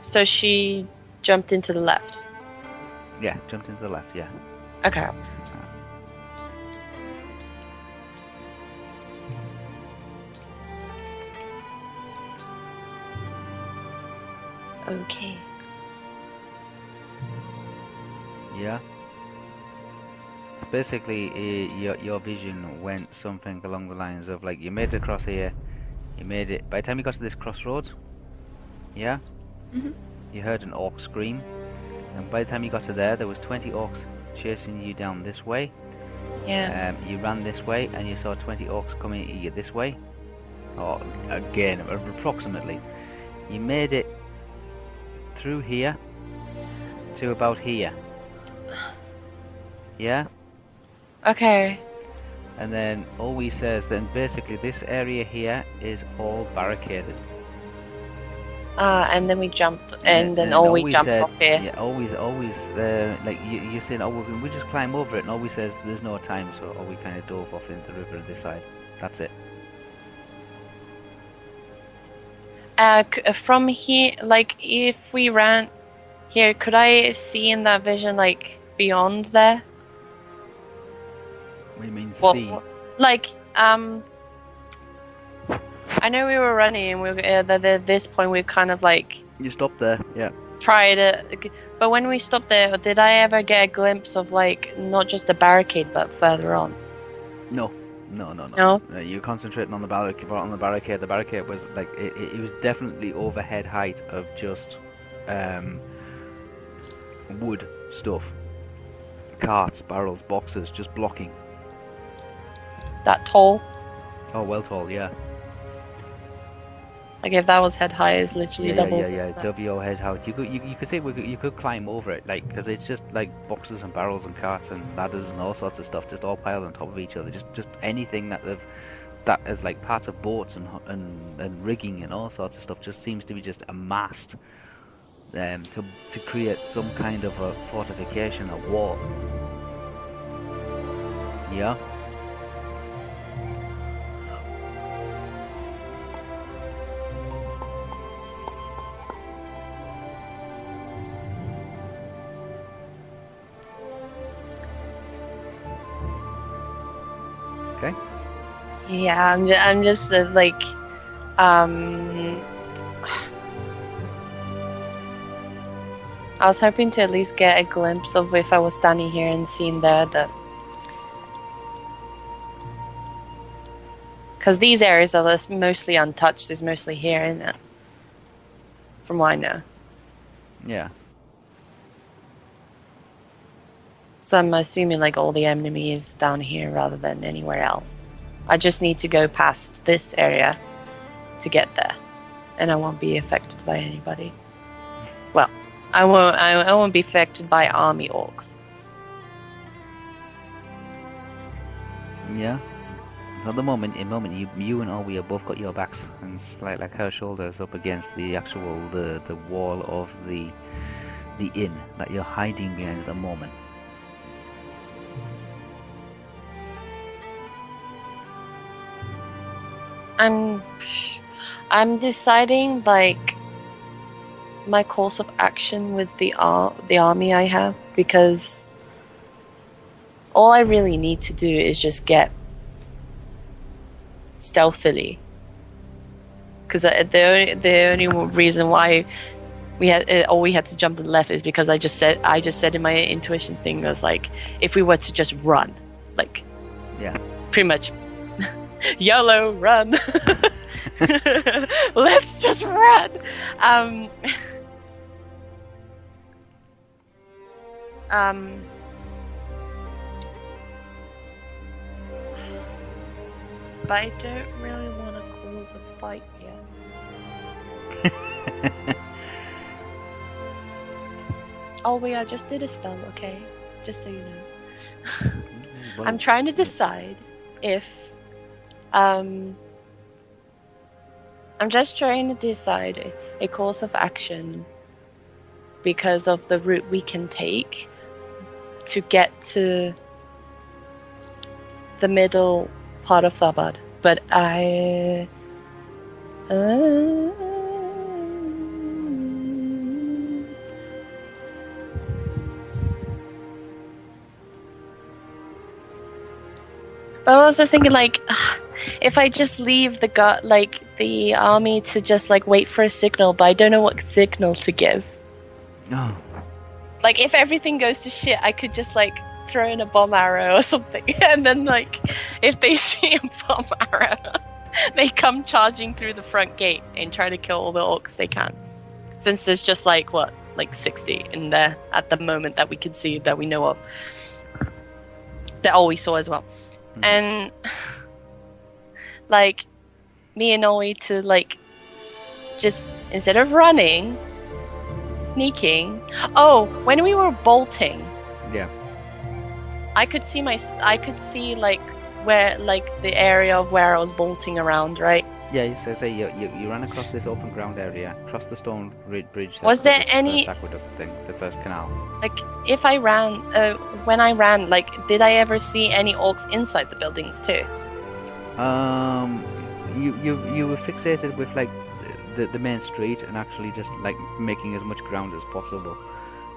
So she jumped into the left? Yeah, jumped into the left, yeah. Okay. Okay. Yeah. So basically, your vision went something along the lines of like you made it across here, you made it. By the time you got to this crossroads, yeah, you heard an orc scream, and by the time you got to there was 20 orcs chasing you down this way. Yeah. You ran this way, and you saw 20 orcs coming at you this way. Or again, approximately. You made it through here to about here. Yeah? Okay. And then Olwe says then basically this area here is all barricaded. And then we jumped, and then Ollie jumped said, off here. Yeah, always, like you're saying, oh, we just climb over it, and Olwe says there's no time, so Olwe kind of dove off into the river on this side. That's it. From here, like, if we ran here, could I see in that vision, like, beyond there? What do you mean, see? Like, I know we were running, and we were, at this point we kind of, like... You stopped there, yeah. Tried it, but when we stopped there, did I ever get a glimpse of, like, not just the barricade, but further on? No. No? You're concentrating on the barricade. The barricade was like it was definitely overhead height of just wood stuff, carts, barrels, boxes, just blocking. That tall? Oh, well tall, yeah. Like if that was head high, it's literally double. Yeah. It's over your head height. You could say you could climb over it, like because it's just like boxes and barrels and carts and ladders and all sorts of stuff, just all piled on top of each other. Just anything that is like parts of boats and rigging and all sorts of stuff just seems to be just amassed to create some kind of a fortification, a wall. Yeah. Okay. Yeah, I'm just like, I was hoping to at least get a glimpse of if I was standing here and seeing there that, because these areas are mostly untouched. Is mostly here, isn't it? From what I know. Yeah. So I'm assuming like all the enemy is down here rather than anywhere else. I just need to go past this area to get there, and I won't be affected by anybody. Well, I won't be affected by army orcs. Yeah. So at the moment, you and Olwe have both got your backs and like her shoulders up against the actual the wall of the inn that you're hiding behind at the moment. I'm deciding like my course of action with the army I have, because all I really need to do is just get stealthily. Because the only reason why we had to jump to the left is because I just said in my intuitions thing was like, if we were to just run, like, yeah, pretty much. YOLO, run. Let's just run. But I don't really want to cause a fight yet. Oh wait, I just did a spell, okay? Just so you know. I'm trying to decide if I'm just trying to decide a course of action because of the route we can take to get to the middle part of Thabad. But I... But I was also thinking, like, if I just leave the army to just like wait for a signal, but I don't know what signal to give. Oh. Like, if everything goes to shit, I could just like throw in a bomb arrow or something, and then like, if they see a bomb arrow, they come charging through the front gate and try to kill all the orcs they can. Since there's just like 60 in there at the moment that we can see, that we know of. That all we saw as well. And like me and Ollie to like just instead of running, sneaking. Oh, when we were bolting, Yeah. I could see like where like the area of where I was bolting around, right? Yeah, so say you ran across this open ground area, across the stone bridge. Was there any first aqueduct thing, the first canal? like if I ran when I ran, like did I ever see any orcs inside the buildings too? You were fixated with like the main street and actually just like making as much ground as possible.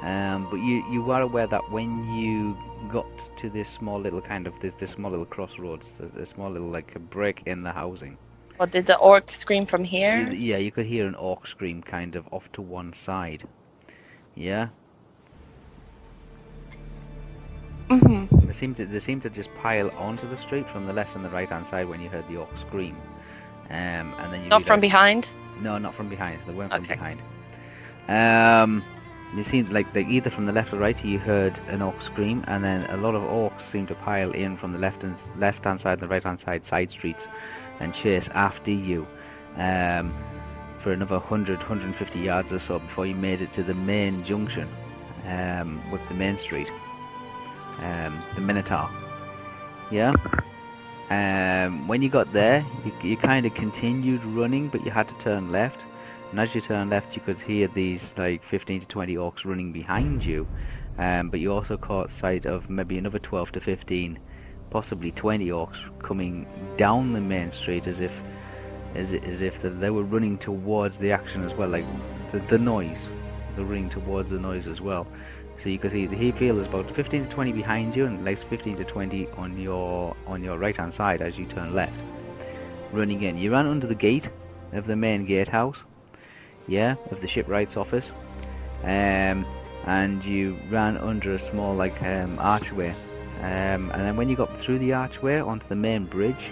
But you were aware that when you got to this small little this small little crossroads, a small little like a break in the housing. Or did the orc scream from here? Yeah, you could hear an orc scream kind of off to one side. Yeah. Mm-hmm. They seemed to just pile onto the street from the left and the right hand side when you heard the orc scream. And then you not from behind? No, not from behind. They weren't from Okay. behind. You seemed like either from the left or right you heard an orc scream, and then a lot of orcs seemed to pile in from the left hand side and the right hand side streets and chase after you for another 150 yards or so before you made it to the main junction with the main street, the Minotaur. Yeah. When you got there, you kind of continued running, but you had to turn left. And as you turned left, you could hear these like 15 to 20 orcs running behind you. But you also caught sight of maybe another 12 to 15, possibly 20 orcs coming down the main street as if they were running towards the action as well, like the noise. They're running towards the noise as well. So you can see he feels about 15 to 20 behind you, and like 15 to 20 on your right hand side as you turn left. Running in, you ran under the gate of the main gatehouse, yeah, of the shipwright's office, and you ran under a small like archway, and then when you got through the archway onto the main bridge,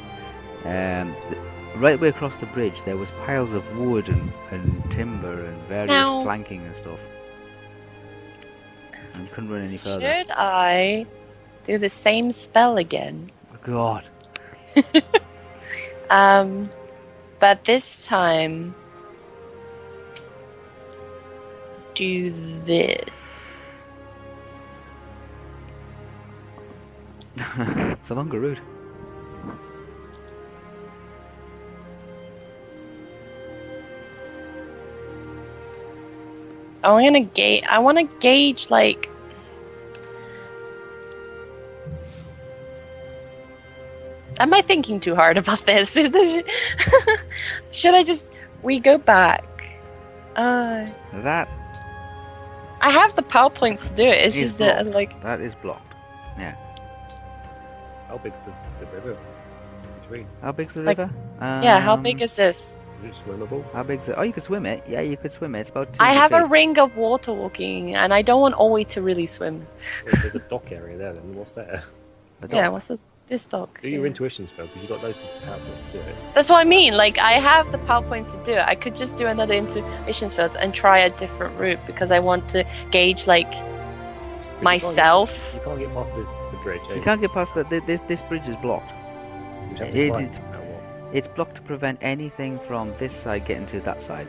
right way across the bridge there was piles of wood and timber and various planking and stuff. And you couldn't run any further. Should I do the same spell again? Oh, God. But this time do this. It's a longer route. I want to gauge like. Am I thinking too hard about this? Should I just go back? That I have the PowerPoints to do it. It's is just that blocked. like That is blocked. Yeah. How big's the river between? How big's the Like, river? yeah. How big is this? Is it swimmable? How big's it? Oh, you could swim it. Yeah, you could swim it. It's about 2 I have a feet. ring of water walking, and I don't want Ollie to really swim. Well, there's a dock area there then. What's that? Yeah, what's this dock? Do your intuition spell because you've got loads of PowerPoints to do it. That's what I mean. Like, I have the PowerPoints to do it. I could just do another intuition spells and try a different route because I want to gauge like But myself. You can't get past the bridge. You can't get past that. This bridge is blocked. You'd have to it- climb it's- that wall. It's blocked to prevent anything from this side getting to that side.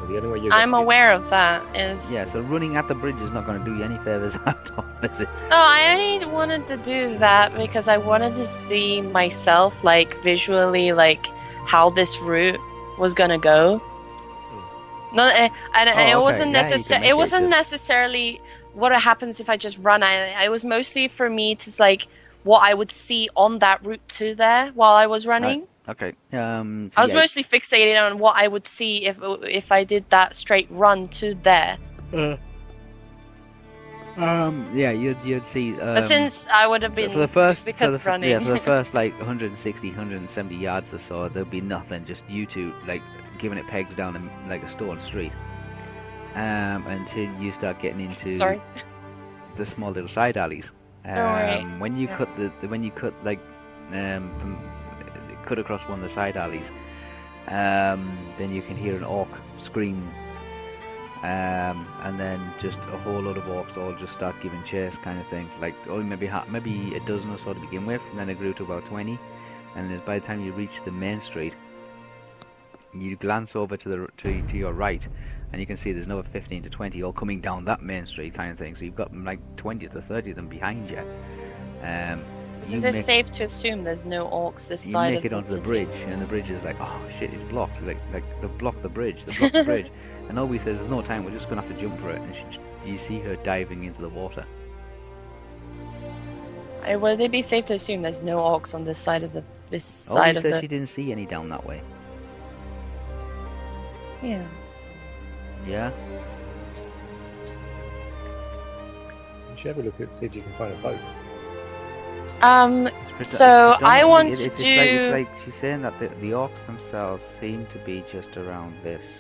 So The only way you're I'm gonna aware of that. Is Yeah, so running at the bridge is not going to do you any favors at all, is it? No, I only wanted to do that because I wanted to see myself, like, visually, like, how this route was gonna go. No, and okay. it wasn't Yeah, you can make It wasn't just- necessarily what happens if I just run. It was mostly for me to like what I would see on that route to there while I was running. Okay. So I was yeah, mostly fixated on what I would see if I did that straight run to there. yeah, you'd see. But since I would have been for the first, because for the, running. yeah, for the first like 160, 170 yards or so, there'd be nothing. Just you two like giving it pegs down in like a stone street. Until you start getting into Sorry. the small little side alleys. worry. When you cut cut across one of the side alleys, then you can hear an orc scream, and then just a whole lot of orcs all just start giving chase, kind of thing. Like maybe a dozen or so to begin with, and then it grew to about 20. And then by the time you reach the main street, you glance over to your right, and you can see there's another 15 to 20 all coming down that main street, kind of thing. So you've got like 20 to 30 of them behind you. Is it safe to assume there's no orcs this side make of it the onto city? the bridge, and the bridge is like, oh shit, it's blocked. Like they blocked the bridge. They blocked the bridge. And Obi says, there's no time. We're just gonna have to jump for it. And do you see her diving into the water? Would it be safe to assume there's no orcs on this side of the Obi side of says the? she didn't see any down that way. Yeah. Yeah. You should have a look at see if you can find a boat. So I want to it's do. It's like she's saying that the orcs themselves seem to be just around this.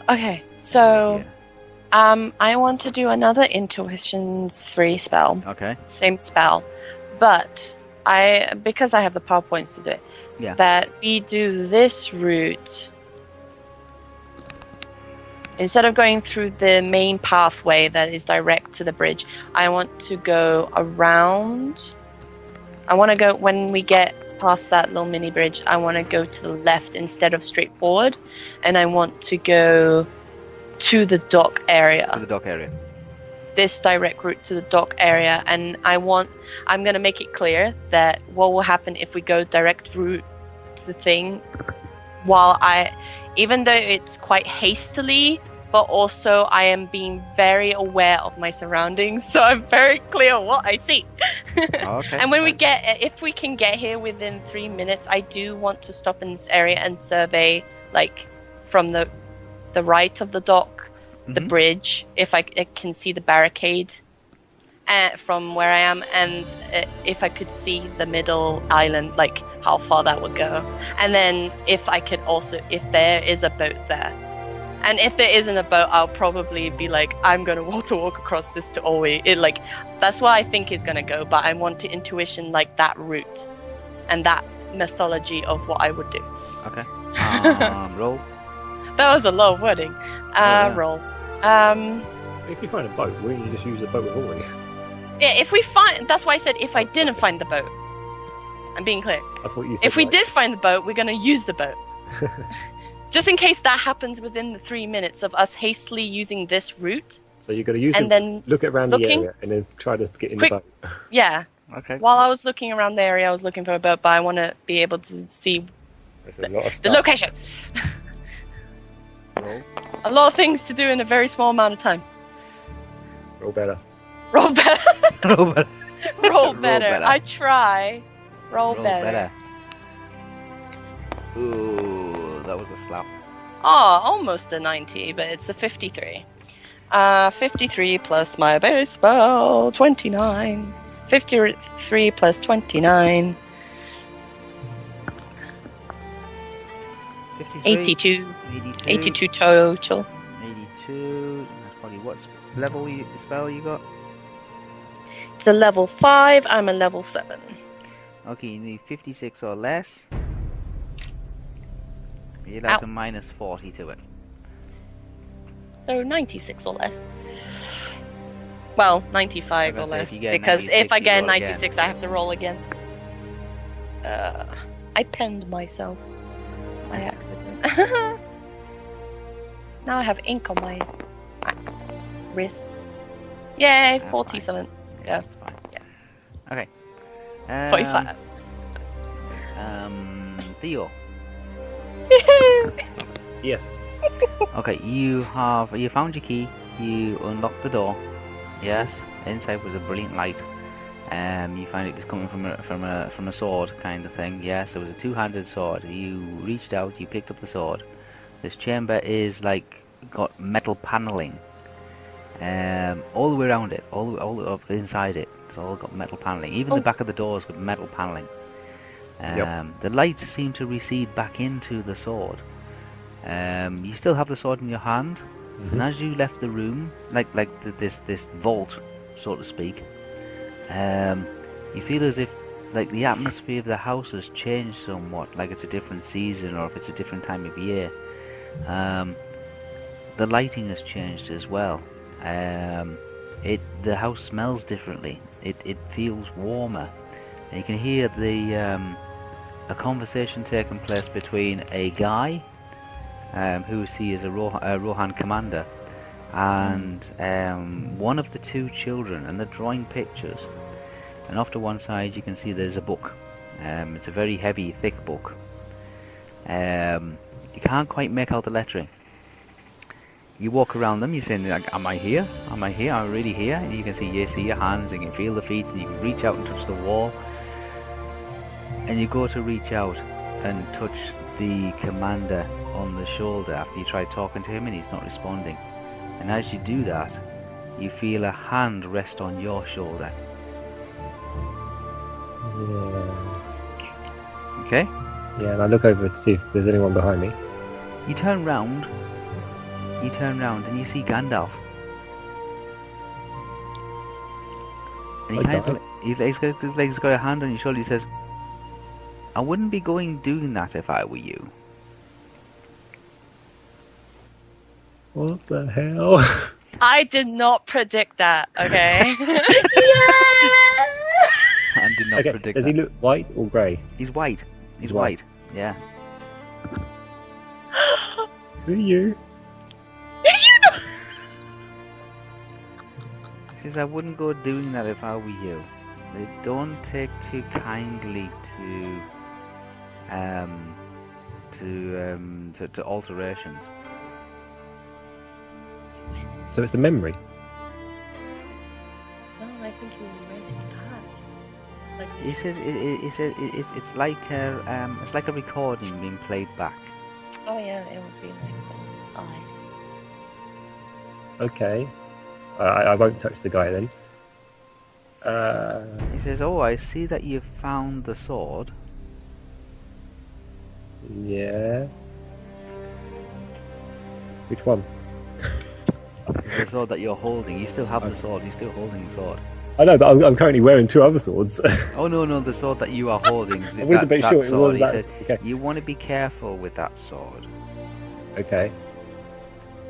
Okay, so Yeah. I want to do another Intuitions 3 spell, Okay. same spell, but because I have the power points to do it. Yeah. That we do this route instead of going through the main pathway that is direct to the bridge. I want to go around. I want to go when we get past that little mini bridge. I want to go to the left instead of straight forward, and I want to go to the dock area. To the dock area. This direct route to the dock area, and I'm going to make it clear that what will happen if we go direct route to the thing, even though it's quite hastily, but also I am being very aware of my surroundings, so I'm very clear what I see. Okay. And if we can get here within 3 minutes, I do want to stop in this area and survey, like, from the right of the dock, the bridge, if I can see the barricade from where I am, and if I could see the middle island, like how far that would go. And then if there is a boat there. And if there isn't a boat, I'll probably be like, I'm going to walk across this to Olwe. That's what I think is going to go, but I want to intuition like that route and that mythology of what I would do. Okay. Roll. That was a lot of wording. Yeah. Roll. If you find a boat, why don't you just use the boat with oaring? Yeah, that's why I said if I didn't find the boat. I'm being clear. That's what you said. If we right? did find the boat, we're going to use the boat. Just in case that happens within the 3 minutes of us hastily using this route. So you're going to use and it, then look around the looking- area, and then try to get in Quick- the boat. Yeah. Okay. While I was looking around the area, I was looking for a boat, but I want to be able to see There's a lot of the stuff. location. Roll. A lot of things to do in a very small amount of time. Roll better. Roll better. Roll better. Roll better. better. I try. Roll better. Ooh, that was a slap. Oh, almost a 90, but it's a 53. 53 plus my base spell, 29. 53 plus 29, 53, 82. 82. 82 total. 82. That's probably what spell you got? It's a level 5, I'm a level 7. Okay, you need 56 or less. You're allowed Ow. to minus 40 to it. So 96 or less. Well, 95 I or was gonna less. say, if you get Because 96, if I you get roll again. 96, I have to roll again. I penned myself by accident. Now I have ink on my wrist. Yay, That's 47. Yeah. That's fine. Yeah. Okay. 45. Theo. Yes. Okay, you found your key. You unlocked the door. Yes. Inside was a brilliant light. You find it was coming from a sword kind of thing. Yes, it was a two-handed sword. You reached out. You picked up the sword. This chamber is like got metal paneling. All the way around it, all the up inside it. It's all got metal paneling. Even the back of the doors got metal paneling. The lights seem to recede back into the sword. You still have the sword in your hand, and as you left the room, this vault, so to speak, you feel as if like the atmosphere of the house has changed somewhat, like it's a different season or if it's a different time of year. The lighting has changed as well. The house smells differently. It feels warmer. And you can hear a conversation taking place between a guy who we see as a Rohan commander and one of the two children, and they're drawing pictures. And off to one side you can see there's a book. It's a very heavy, thick book. You can't quite make out the lettering. You walk around them, you're saying, like, am I here? Am I here? Am I really here? And you can see your hands, and you can feel the feet, and you can reach out and touch the wall. And you go to reach out and touch the commander on the shoulder after you try talking to him and he's not responding. And as you do that, you feel a hand rest on your shoulder. Yeah. Okay? Yeah, and I look over to see if there's anyone behind me. You turn round and you see Gandalf. And he's got a hand on your shoulder. He says, I wouldn't be doing that if I were you. What the hell? I did not predict that, okay? I did not predict does that. he look white or grey? He's white. He's white. white. Yeah. Who are you? He says, I wouldn't go doing that if I were you. They don't take too kindly to alterations. So it's a memory. No, I think you read it past. He says it's like a recording being played back. Oh yeah, it would be like Okay. I won't touch the guy then. He says, oh, I see that you've found the sword. Yeah. Which one? The sword that you're holding. You still have the sword. You're still holding the sword. I know, but I'm currently wearing two other swords. Oh no, the sword that you are holding. I wanted to make sure it was that. Said, okay. You want to be careful with that sword. Okay.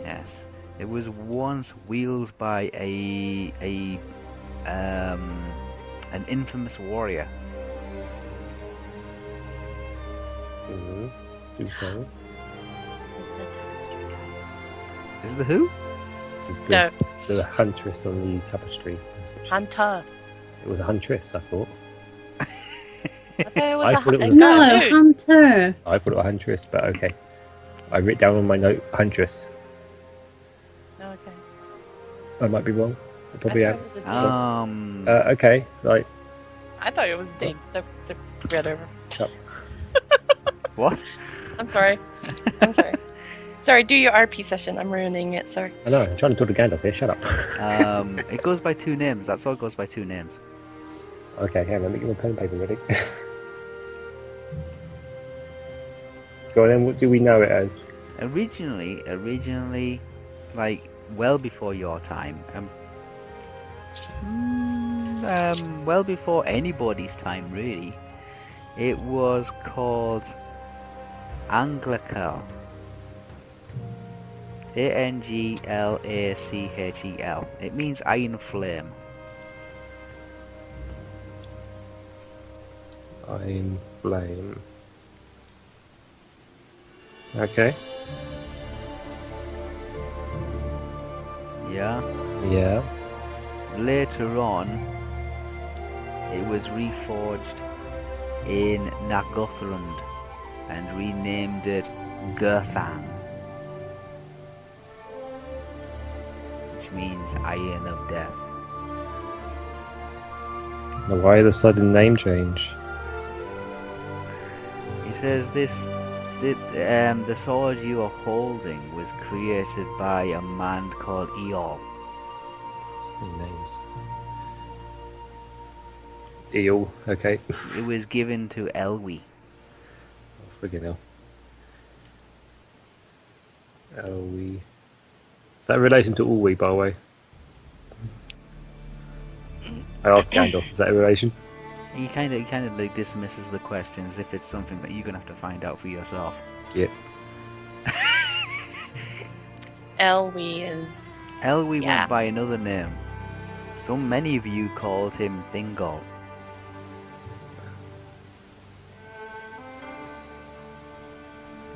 Yes, it was once wielded by an infamous warrior. Do so. Is it the who? No. The huntress on the tapestry. Hunter. It was a huntress, I thought. Okay, it was I a thought it was- No, hunter. Hunter. I thought it was a huntress, but okay. I wrote down on my note huntress. No, okay. I might be wrong. I probably I am. thought it was a deed. Okay, right. I thought it was a deed. The read over. Shut. What? I'm sorry. I'm sorry. Sorry, do your RP session. I'm ruining it. Sorry. I know, I'm trying to talk to Gandalf here, shut up. It goes by two names. That sword goes by two names. Okay, hang on, let me get my pen and paper ready. Go on then, what do we know it as? Originally, like, well before your time, well before anybody's time, really, it was called Anglachel. Anglachel. It means iron flame. Iron flame. Okay. Yeah. Yeah. Later on, it was reforged in Nargothrond and renamed it Gurthang, which means Iron of Death. Now, why the sudden name change? He says the sword you are holding was created by a man called Eol. So many names. Eel, okay. It was given to Elwi. Oh, friggin' hell. Elwi. Is that in relation to Ulwi, by the way? I asked Gandalf, is that a relation? He kind of like dismisses the question as if it's something that you're gonna have to find out for yourself. Yeah. Elwi is. Elwi Yeah. went by another name. So many of you called him Thingol.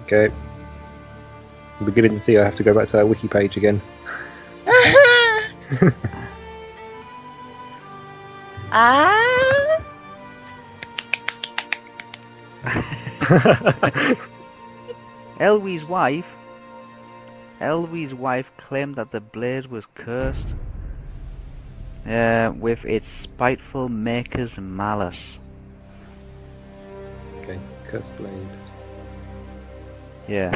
Okay. I'm beginning to see I have to go back to that wiki page again. Ah. Elwi's wife claimed that the blade was cursed with its spiteful maker's malice. Okay, cursed blade. Yeah.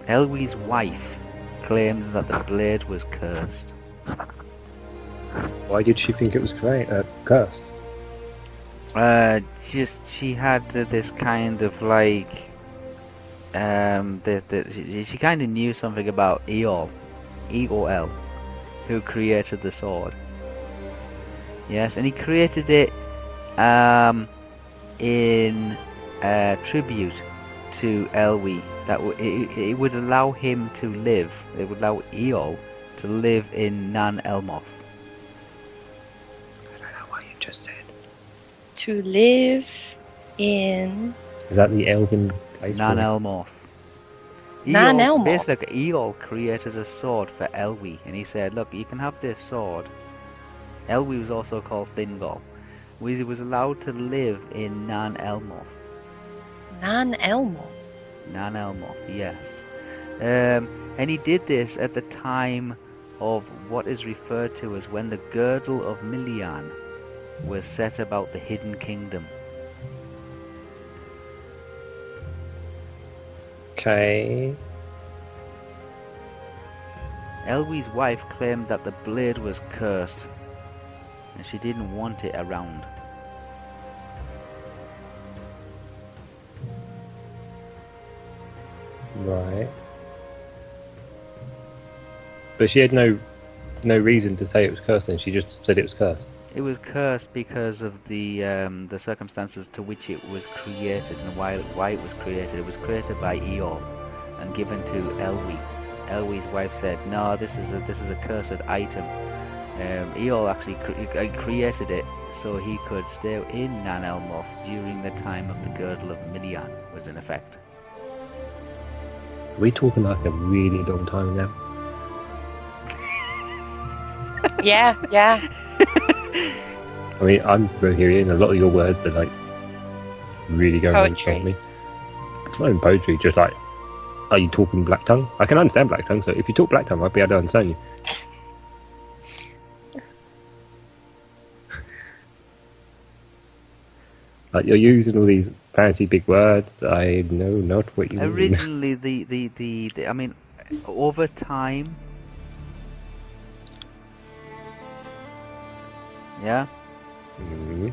Elwi's wife claimed that the blade was cursed. Why did she think it was cursed? She had this kind of like she kind of knew something about Eol, who created the sword. Yes, and he created it in tribute to Elwi. That it would allow him to live. It would allow Eol to live in Nan Elmoth. I don't know what you just said. To live in. Is that the elven place? Nan for it? Elmoth. Nan Elmoth? Basically, Eol created a sword for Elwi, and he said, "Look, you can have this sword." Elwi was also called Thingol. He was allowed to live in Nan Elmoth. Nan Elmoth. Nan Elmoth, yes. And he did this at the time of what is referred to as when the girdle of Milian was set about the hidden kingdom. Okay. Elwi's wife claimed that the blade was cursed, and she didn't want it around. Right. But she had no reason to say it was cursed then, she just said it was cursed. It was cursed because of the circumstances to which it was created and why it was created. It was created by Eol and given to Elwi. Elwi's wife said, "No, this is a cursed item." Eol actually created it so he could stay in Nan Elmoth during the time of the girdle of Milian was in effect. Are we talking like a really long time now? Yeah, yeah. I mean, I'm hearing a lot of your words are like really going on Poetry. on me. It's not even poetry, just like, are you talking black tongue? I can understand black tongue, so if you talk black tongue, I'll be able to understand you. Like, you're using all these fancy big words. I know not what you mean. Originally, the I mean, over time, yeah, Mhm.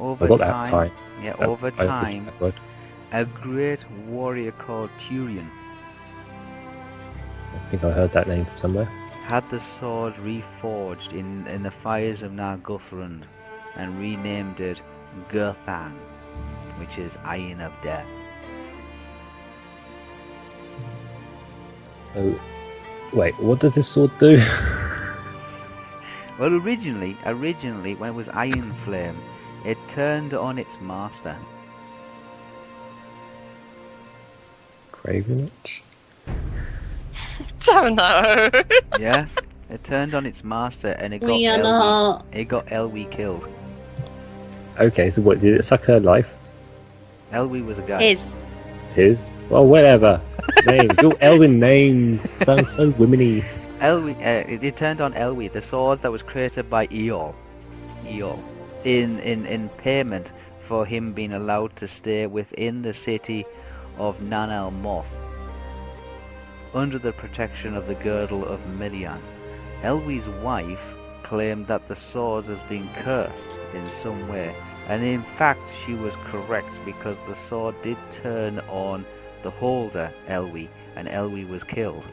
over I got that time. yeah, I- over I understand time, that word. a great warrior called Turian I think I heard that name from somewhere. had the sword reforged in the fires of Nargothrond and renamed it Gurthang, which is Iron of Death. So, wait, what does this sword do? Well, originally, when it was Iron Flame, it turned on its master. Cravenage? Don't know. Yes, It turned on its master, and it We got are not. It got Elwie killed. Okay, so what, did it suck her life? Elwie was a guy. His? Well, whatever. Names. Your Elven names sound so womany. Elwie, it turned on Elwie, the sword that was created by Eol, in payment for him being allowed to stay within the city of Nan El Moth, under the protection of the girdle of Milian. Elwie's wife claimed that the sword has been cursed in some way, and in fact she was correct, because the sword did turn on the holder, Elwie, and Elwie was killed.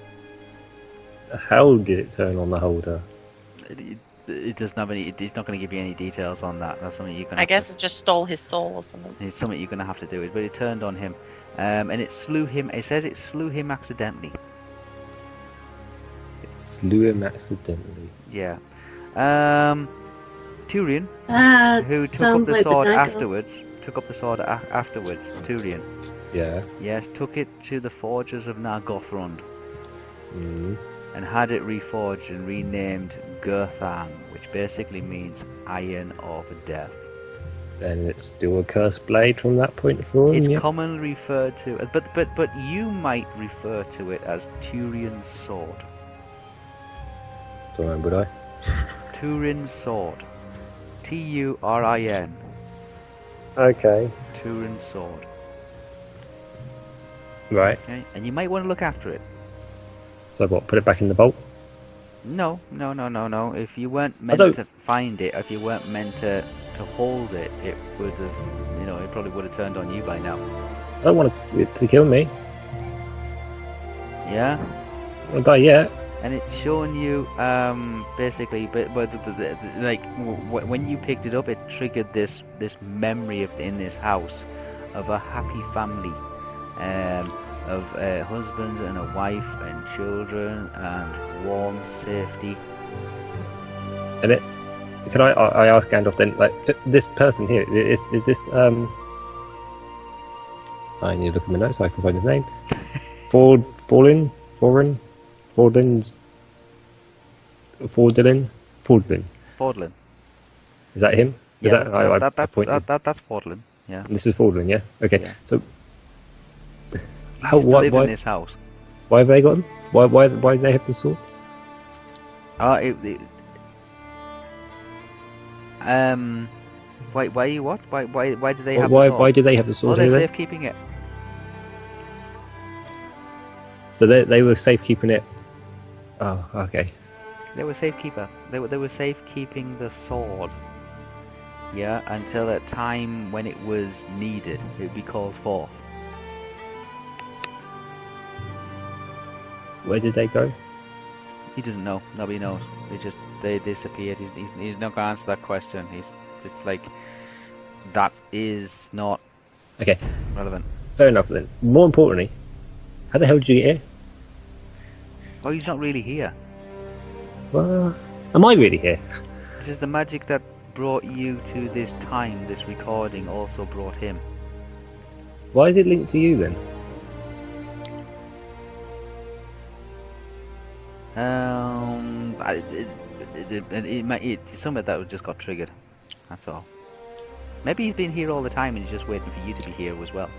How did it turn on the holder? It doesn't have any. It's not going to give you any details on that. That's something you're going. I guess it just stole his soul or something. It's something you're going to have to do. But it turned on him, and it slew him. It says it slew him accidentally. It slew him accidentally. Yeah. Turian, That who took up sounds the like sword the dagger. afterwards, Turian, Yeah. yes, took it to the forges of Nargothrond Mm. and had it reforged and renamed Gurthang, which basically means Iron of Death. And it's still a cursed blade from that point forward. It's yeah. commonly referred to, but you might refer to it as Turian's sword. Sorry, would I? Turin's sword. Turin. Okay. Turin's sword. Right. Okay? And you might want to look after it. So what? Put it back in the vault. No. If you weren't meant to find it, if you weren't meant to hold it, it would have, it probably would have turned on you by now. I don't want it to kill me. Yeah? I don't want to die yet. And it's showing you, basically, when you picked it up, it triggered this memory in this house of a happy family, of a husband and a wife and children and warm safety. And it. Can I ask Gandalf then? Like this person here, is this I need to look at my notes so I can find his name. Fordlin. Is that him? Is Yeah, that's Fordlin. Yeah. This is Fordlin, yeah. Okay, Yeah. so He used to live in this house. why have they got them? Why do they have the sword? Why what? Why do they have the sword? Why do they have the Well, sword? they're here then? safekeeping it. So they were safekeeping it. Oh, okay. They were safekeeper. They were safekeeping the sword. Yeah, until a time when it was needed, it would be called forth. Where did they go? He doesn't know. Nobody knows. They disappeared. He's not gonna answer that question. It's like that is not Okay, relevant. fair enough then. More importantly, how the hell did you get here? Oh, he's not really here. Well, am I really here? This is the magic that brought you to this time. This recording also brought him. Why is it linked to you then? Some of that just got triggered. That's all. Maybe he's been here all the time and he's just waiting for you to be here as well.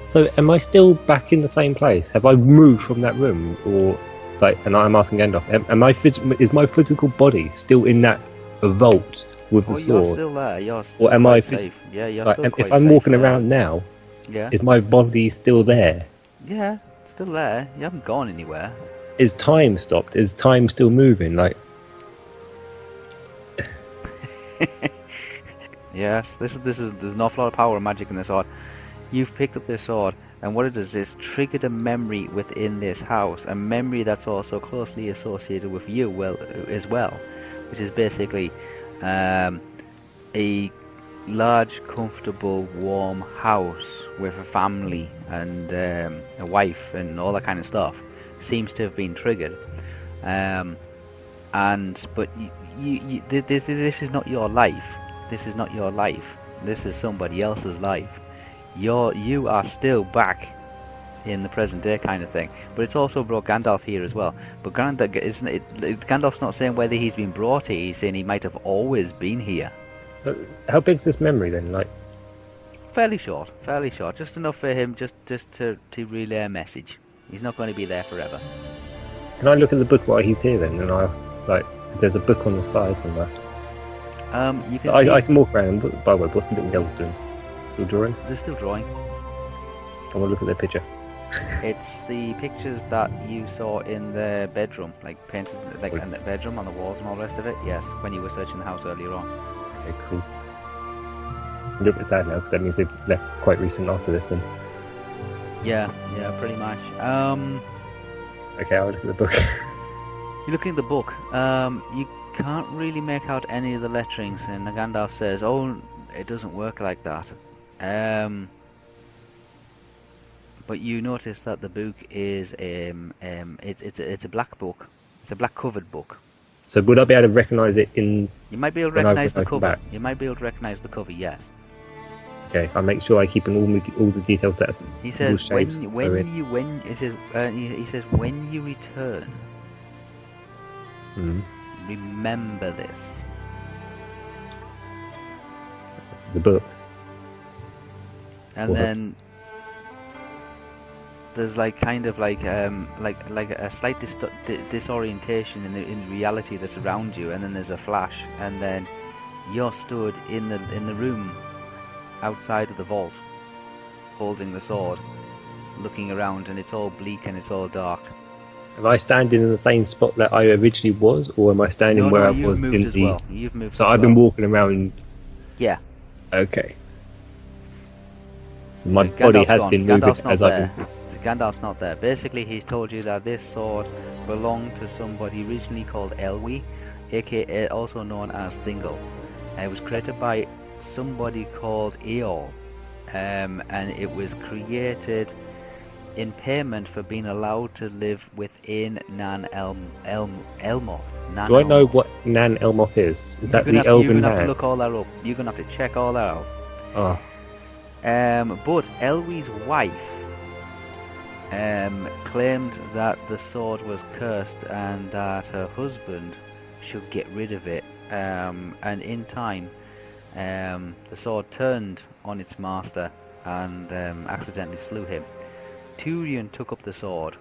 So am I still back in the same place? Have I moved from that room, or like? And I'm asking Gandalf, is my physical body still in that vault with the Oh, sword? you're still there. You're still Or am I quite safe. Yeah, you're like, still quite if I'm safe walking there. around now, Yeah, is my body still there? yeah, still there. You haven't gone anywhere. Is time stopped? Is time still moving? Like, Yes, there's an awful lot of power and magic in this sword. You've picked up this sword, and what it does is triggered a memory within this house, a memory that's also closely associated with you as well, which is basically a large, comfortable, warm house with a family and a wife and all that kind of stuff seems to have been triggered. But this is not your life. This is not your life. This is somebody else's life. You are still back in the present day kind of thing. But it's also brought Gandalf here as well. But Gandalf's not saying whether he's been brought here. He's saying he might have always been here. How big's this memory then? Like, Fairly short, just enough for him just to relay a message. He's not going to be there forever. can I look at the book while he's here then? And I like, 'cause there's a book on the side somewhere. You can So see I can walk around. By the way, what's the little girl doing? Still drawing? they're still drawing. I want to look at their picture. It's the pictures that you saw in the bedroom, like painted, like in the bedroom on the walls and all the rest of it. Yes, when you were searching the house earlier on. Okay, cool. I'm a little bit sad now because that means they've left quite recent after this. And Yeah, pretty much. okay, I'll look at the book. You're looking at the book. You can't really make out any of the letterings, and Gandalf says, "Oh, it doesn't work like that." But you notice that the book is it's a black book. It's a black covered book. So would I be able to recognise it in? You might be able to When I recognise the come cover. back. You might be able to recognise the cover. Yes. Okay, I make sure I keep in all the details that He all says shapes when are in. he says when you return, Mhm. remember this. The book. And What? then there's like kind of like a slight disorientation in reality that's around you, and then there's a flash, and then you're stood in the room outside of the vault, holding the sword, looking around, and it's all bleak and it's all dark. Am I standing in the same spot that I originally was, or am I standing No, where I you've was moved in as the? well. You've moved. So as I've been well. walking around. Yeah. Okay. So my Gandalf's body has gone. been moving Gandalf's not as there. I've been. Gandalf's not there. Basically, he's told you that this sword belonged to somebody originally called Elwi, aka also known as Thingol. It was created by somebody called Eorl, and it was created in payment for being allowed to live within Elmoth. Do I know what Nan Elmoth is? Is that the You're elven gonna have to man? look all that up. You're gonna have to check all that out. Oh, But Elwi's wife claimed that the sword was cursed and that her husband should get rid of it. And in time, the sword turned on its master and accidentally slew him. Turian took up the sword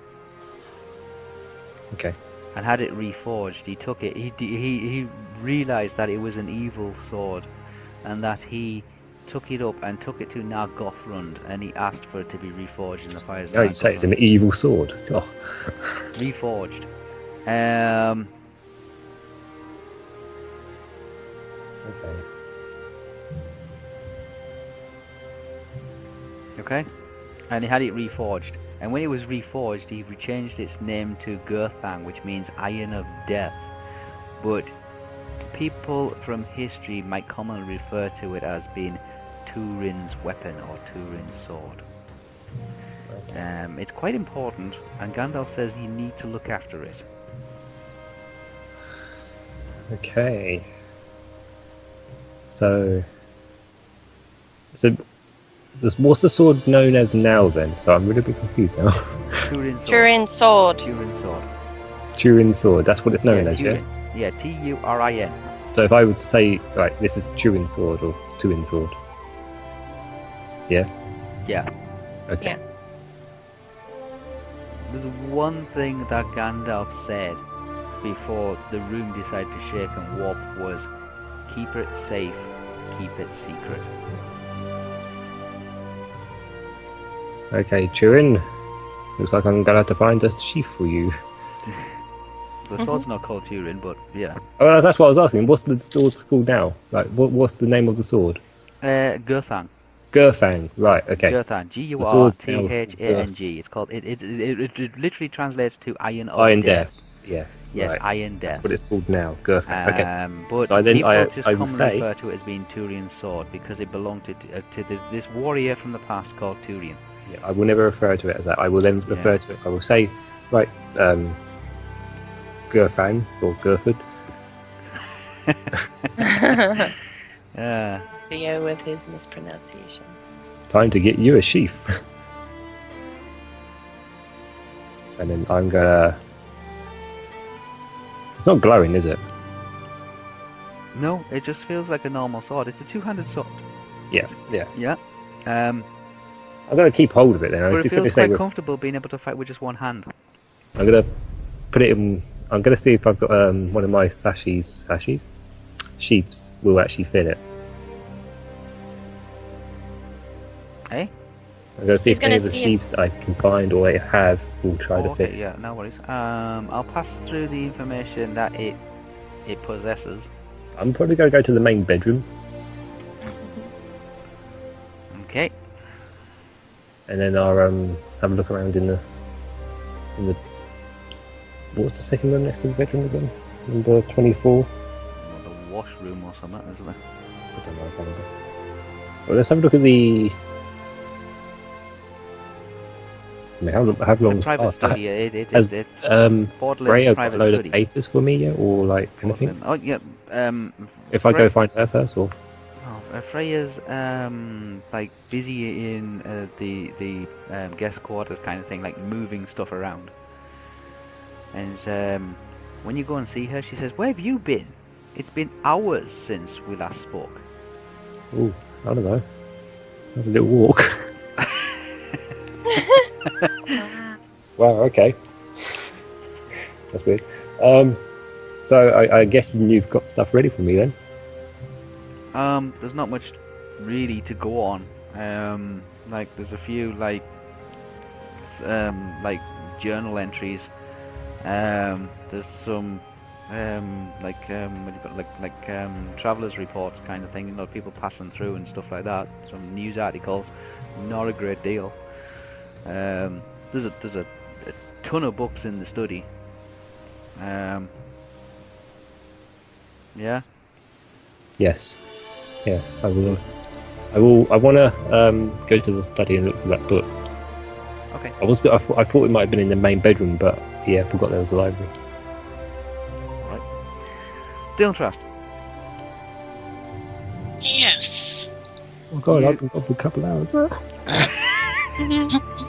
okay. and had it reforged. He took it. He realized that it was an evil sword, and that he took it up and took it to Nargothrond, and he asked for it to be reforged in the fires. Oh, you'd say it's an evil sword. Oh. Reforged. Okay. Okay, and he had it reforged. And when it was reforged, he changed its name to Gurthang, which means Iron of Death. But people from history might commonly refer to it as being Turin's weapon or Turin's sword. It's quite important, and Gandalf says you need to look after it. Okay. So what's the sword known as now then? So I'm really a bit confused now. Turin's sword. Turin's sword. Turin's sword. Turin's sword. That's what it's known as, yeah. Turin. Yeah, Turin. So if I were to say, like, this is Turin's sword or Turin's sword. Yeah. Yeah. Okay. Yeah. There's one thing that Gandalf said before the room decided to shake and warp was, keep it safe, keep it secret. Okay, Turin. Looks like I'm gonna have to find a sheath for you. The sword's not called Turin, but yeah. Oh, that's what I was asking. What's the sword called now? Like, what's the name of the sword? Gurthang. Gurthang. Right. Okay. Gurthang. Gurthang. It's called. It literally translates to Iron of Iron Death. Death. Yes. Yes, right. Iron Death. That's what it's called now. Gurthang. Okay. But So then people I just would commonly say- refer to it as being Turian's sword because it belonged to this warrior from the past called Turian. Yeah, I will never refer to it as that. I will then refer to it. I will say, right, Gurthang or Gurford. Theo with his mispronunciations. Time to get you a sheath. and then I'm gonna. It's not glowing, is it? No, it just feels like a normal sword. It's a two-handed sword. Yeah. Yeah. I'm gonna keep hold of it then. I But was it just gonna feels say quite comfortable being able to fight with just one hand. I'm gonna put it in. I'm gonna see if I've got one of my sheaths will actually fit it. Eh? I'm gonna see He's if any gonna of the see sheaths I can find or I have will try to okay, fit. yeah, no worries. I'll pass through the information that it possesses. I'm probably gonna go to the main bedroom Okay. and then I'll have a look around in the what's the second one next to the bedroom again? Number 24. Or the washroom or something, isn't there? I don't know. I can't remember. Well, let's have a look at the. I mean, how long It's a private passed? study. Has Ford Freya got a private load study. of papers for me yet, or like anything? Oh yeah. If I go find her first, or Freya's like busy in the guest quarters kind of thing, like moving stuff around. And when you go and see her, she says, "Where have you been? It's been hours since we last spoke." ooh, I don't know, have a little walk. Wow, okay, that's weird. So I guess you've got stuff ready for me then. There's not much really to go on. Like there's a few like journal entries. There's some what do you call it? travelers reports kind of thing. You know, people passing through and stuff like that. Some news articles. Not a great deal. There's a ton of books in the study. Yeah. Yes, I will. I want to go to the study and look for that book. Okay. I thought it might have been in the main bedroom, but yeah, I forgot there was the library. Right. Deal trust. Yes. Oh god, You- I've been gone for a couple of hours.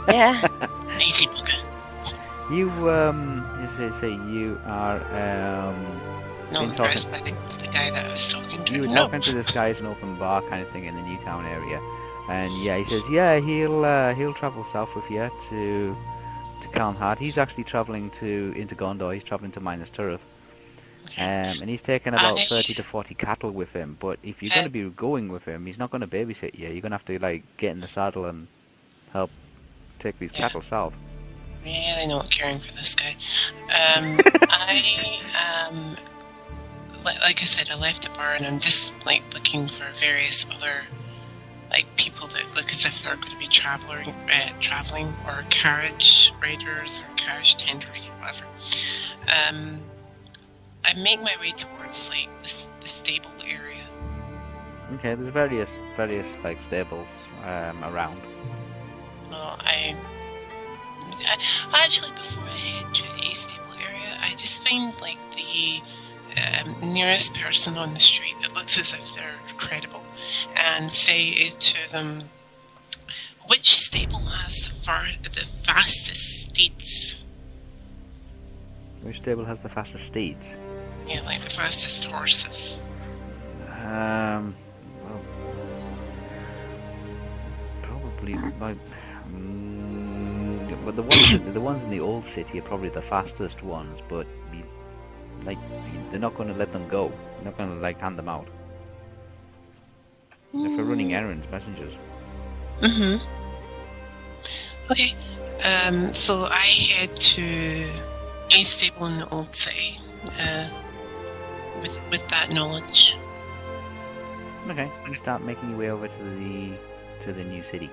Yeah. Easy booger. You say you are Not Been impressed by the guy that I was talking to. you were No. talking to this guy at an open bar kind of thing in the Newtown area, and yeah, he says he'll travel south with you to Calnhard. He's actually travelling into Gondor. He's travelling to Minas Tirith. And he's taken about 30 to 40 cattle with him, but if you're going to be going with him, he's not going to babysit you. You're going to have to like get in the saddle and help take these cattle south. Really not caring for this guy. Like I said, I left the bar and I'm just like looking for various other like people that look as if they're going to be traveling or carriage riders or carriage tenders or whatever. I make my way towards like the stable area. Okay, there's various like stables around. Well, I actually, before I head to a stable area, I just find like the nearest person on the street that looks as if they're credible, and say to them, "Which stable has the fastest steeds?" Which stable has the fastest steeds? Yeah, like the fastest horses. Well, probably like. But the ones in the old city are probably the fastest ones, but they're not going to let them go. They're not going to like hand them out. If we're running errands, messengers. Mm-hmm. Okay. So I head to a stable in the old city. With that knowledge. Okay, you start making your way over to the new city.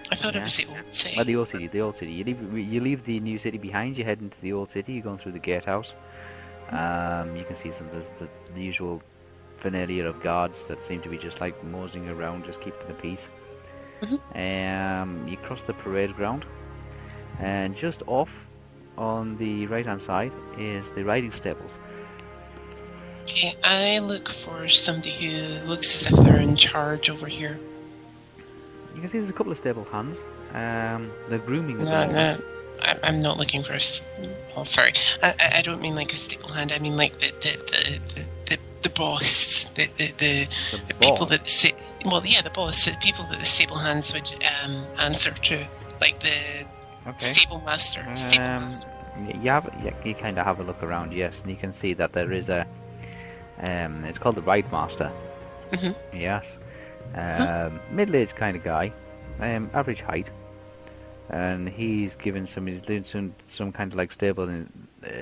I thought Yeah. it was the old city. The old city. The old city. You leave the new city behind. You head into the old city. You're going through the gatehouse. You can see some of the usual finalia of guards that seem to be just like moseying around, just keeping the peace. You cross the parade ground, and just off on the right hand side is the riding stables. Okay, I look for somebody who looks as if they're in charge over here. You can see there's a couple of stable hands. They're grooming at the No, moment. I'm not looking for. Well, sorry, I don't mean like a stable hand. I mean like the boss, the people that say. Well, yeah, the boss, the people that the stable hands would answer to, like the stable master. Stable master. You kind of have a look around, yes, and you can see that there is a. It's called the Ride Master. Mm-hmm. Yes, middle-aged kind of guy, average height, and he's doing some kind of like stable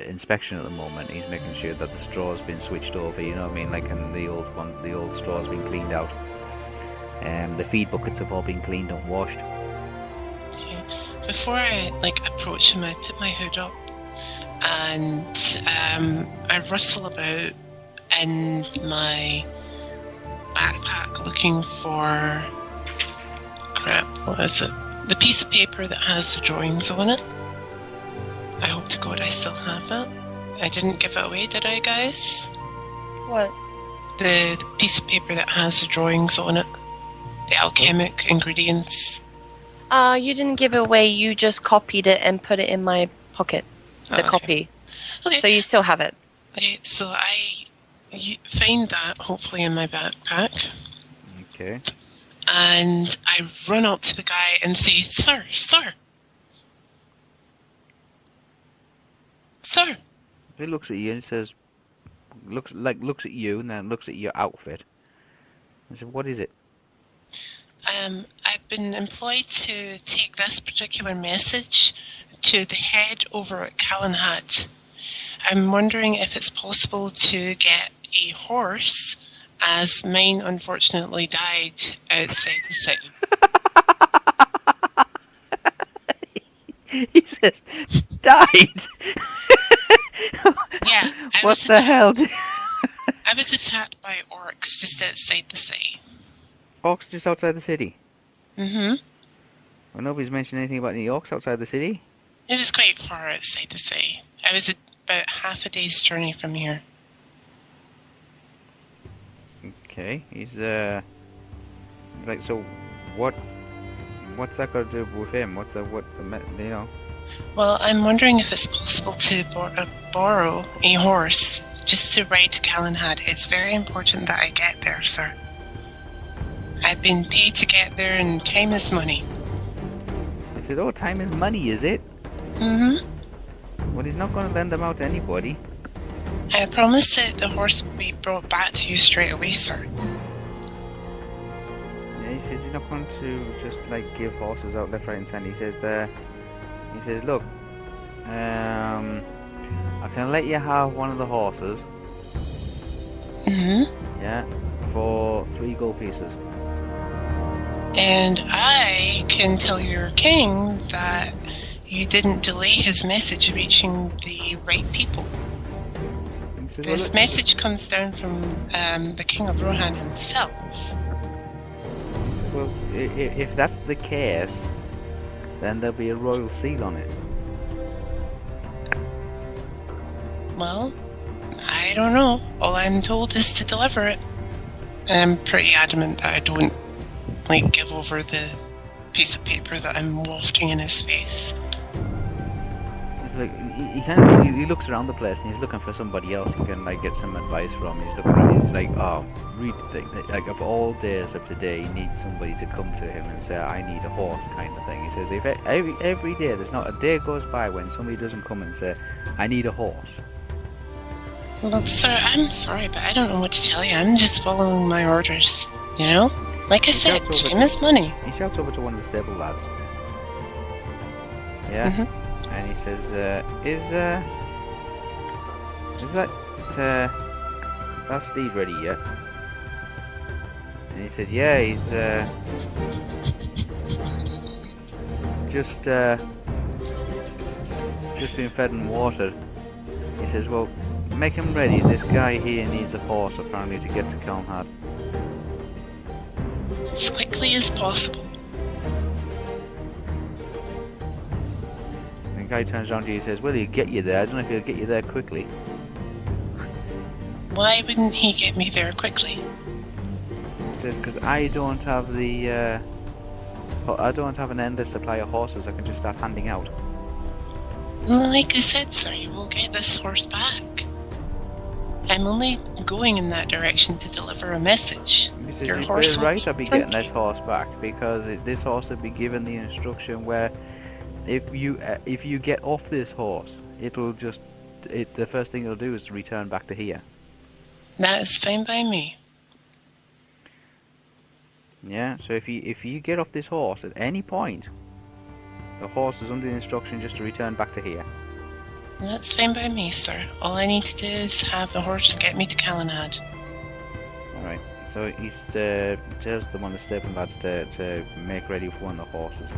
inspection at the moment. He's making sure that the straw's been switched over. You know what I mean? Like, and the old straw's been cleaned out. The feed buckets have all been cleaned and washed. Okay. Before I approach him, I put my hood up and I rustle about in my backpack looking for what is it? The piece of paper that has the drawings on it. I hope to God I still have it. I didn't give it away, did I, guys? What? The piece of paper that has the drawings on it. The alchemic ingredients. You didn't give it away, you just copied it and put it in my pocket. The copy. Okay. So you still have it. Okay, so you find that, hopefully, in my backpack. Okay. And I run up to the guy and say, Sir. He looks at you and says, looks at you and then looks at your outfit. I said, what is it? I've been employed to take this particular message to the head over at Calenhat. I'm wondering if it's possible to get a horse, as mine unfortunately died outside the city. He says, died? Yeah. What the hell? I was attacked by orcs just outside the city. Orcs just outside the city? Mm-hmm. Well, nobody's mentioned anything about any orcs outside the city? It was quite far outside the city. I was about half a day's journey from here. Okay, he's so what's that got to do with him? You know? Well, I'm wondering if it's possible to borrow a horse just to ride to Calenhat. It's very important that I get there, sir. I've been paid to get there, and time is money. He said, oh, time is money, is it? Mm-hmm. Well, he's not going to lend them out to anybody. I promise that the horse will be brought back to you straight away, sir. Yeah, he says he's not going to just, give horses out left, right, and centre. He says, look, I can let you have one of the horses. Mm-hmm. Yeah, for 3 gold pieces. And I can tell your king that you didn't delay his message reaching the right people. This message comes down from the King of Rohan himself. Well, if that's the case, then there'll be a royal seal on it. Well, I don't know. All I'm told is to deliver it. And I'm pretty adamant that I don't, give over the piece of paper that I'm wafting in his face. It's he looks around the place and he's looking for somebody else he can get some advice from. He's looking around, he's like, of all days of today, he needs somebody to come to him and say, I need a horse, kind of thing. He says, if every day, there's not a day goes by when somebody doesn't come and say, I need a horse. Well, sir, I'm sorry, but I don't know what to tell you. I'm just following my orders, you know? Like I said, time is money. He shouts over to one of the stable lads. Yeah? Mm-hmm. And he says, is that steed ready yet? And he said, yeah, he's just been fed and watered. He says, well, make him ready. This guy here needs a horse apparently to get to Calenhat. As quickly as possible. The guy turns around to you and says, well, he'll get you there. I don't know if he'll get you there quickly. Why wouldn't he get me there quickly? He says, because I don't have an endless supply of horses I can just start handing out. Like I said, sir, you will get this horse back. I'm only going in that direction to deliver a message. Your horse will right, I'll be front getting this horse back because this horse will be given the instruction where if you get off this horse, the first thing it'll do is return back to here. That is fine by me. Yeah, so if you get off this horse at any point, the horse is under the instruction just to return back to here. That's fine by me, sir. All I need to do is have the horse get me to Calenad. Alright, so he's tells the one of the stable lads to make ready for one of the horses.